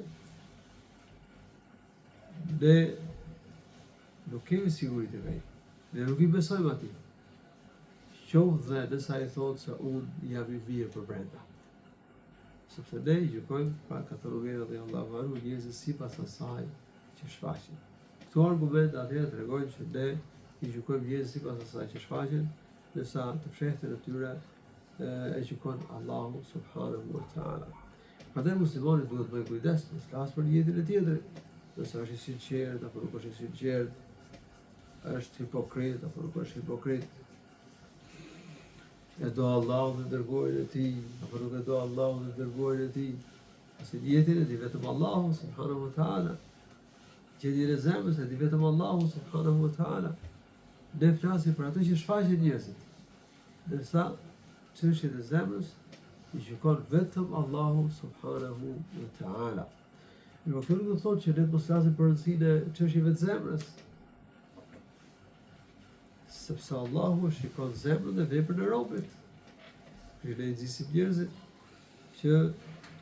ne nuk kemi siguri të vej. Ne nuk i besojmë atij. Qoftë dhe nësa i thotë se unë jam i mirë për brenda. Sepse ne i gjykojmë, pra ka thënë Umar radhiyallahu anhu, njerëzit sipas asaj që shfaqin. Këto argumente atëherë tregojnë që ne i gjykojmë njerëzit sipas asaj që shfaqin, nësa të fshehtën e tyre e gjykon Allahu subhanahu wa ta'ala. Prandaj muslimani duhet të bëjë kujdes, të flas për jetën e tjetrit, nëse është i sinqert apo nuk është i sinqert, është hipokrit apo nuk është hipokrit, e do Allahu dhe dërguarin e tij apo nuk e do Allahu dhe dërguarin e tij. Pasi jetën e di vetëm Allahu subhanahu wa ta'ala. Gjendjen e zemrës e di vetëm Allahu subhanahu wa ta'ala. Ne flasim për atë që shfaqet njerëzit, ndërsa çështjet e zemrës i gjykon vetëm Allahu subhanahu wa ta'ala. Kjo nuk do thotë që ne mos flasim për rëndësinë e çështjeve të zemrës, sepse Allahu shikon zemrën dhe veprën e robit. Ne nxisim njerëzit që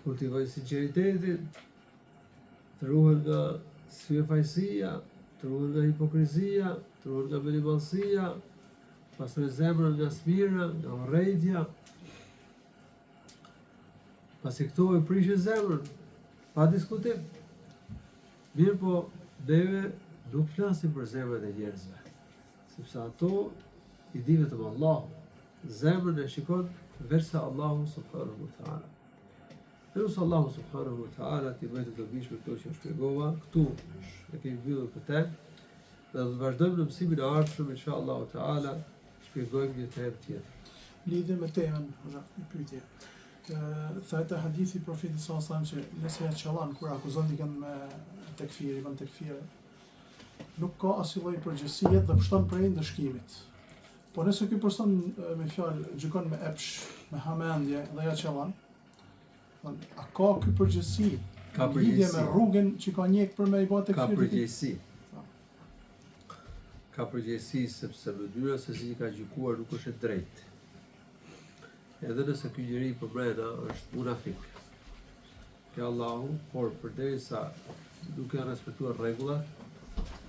kultivojnë sinqeritetin, të ruhen nga syfajësia, të ruhen nga hipokrizia, të ruhen nga minimalësia, pastrojnë zemrën nga smira, nga urrejtja. Pasi këto e prishin zemrën, pa diskutim. Mirë po, neve nuk flasim për zemrën e njerëzve, sepse ato i di vetëm Allahu. Zemrën e shikon versa Allahu subhanahu wa ta'ala. Nusë Allahu subhanahu wa ta'ala t'i bëjtë të dobishme këto që shpjegova, këtu e kemi mbyllur këtë temë, dhe do të vazhdojmë në mësimin e ardhshëm, inshallah ta'ala, shpjegojmë një temë tjetër. Lidhe me temën, një pyetje. Thajte hadithi profetit sallallahu alajhi wasallam që nëse ja çallan kur akuzon dikën me tekfir, i bën tekfir, nuk ka asnjë lloj përgjegjësie dhe pushton prej ndëshkimit. Po nëse ky person me fjalë gjykon me epsh, me hamendje dhe ja çallan, a ka ky përgjegjësi? Ka lidhje përgjegjësi. me rrugën që ka njeh për me i bë tekfir? Ka përgjegjësi. Ka përgjegjësi sepse mënyra se si ka gjykuar nuk është e drejtë. Edhe nëse ky njeri po brenda është munafik. Ke Allahu, por përderisa nuk janë respektuar rregullat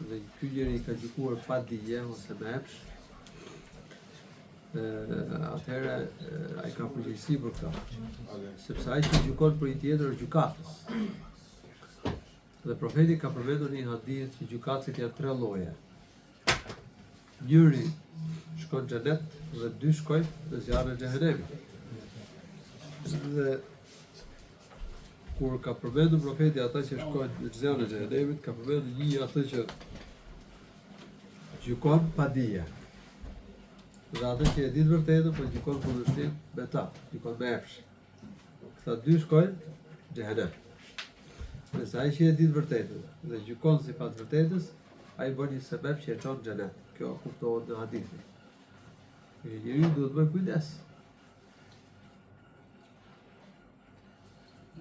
dhe ky njeri ka gjykuar pa dije ose me epsh, atëherë ai ka përgjegjësi për këtë. Sepse ai që gjykon për një tjetër është gjykatës. Dhe profeti ka përmendur një hadith që gjykatësit janë 3 lloje. Njëri shkon në xhenet dhe 2 shkojnë në zjarrin e xhenemit. Dhe kur ka përmendur profeti ata që shkojnë në zjarrin e xhenemit, ka përmendur një atë që gjykon pa dije. Dhe atë që e di të vërtetën, po gjikon kundërshtim me ta, gjikon me epsh. Këta dy shkojnë xhehenem. Nëse ai që e di të vërtetën dhe gjykon sipas vërtetës, ai bën një sebeb që e çon në xhenet. Kjo kuptohet në hadithin. Njeriu duhet bëj kujdes.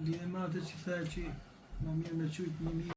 Lidhe me atë që tha që më mirë me qujt një mirë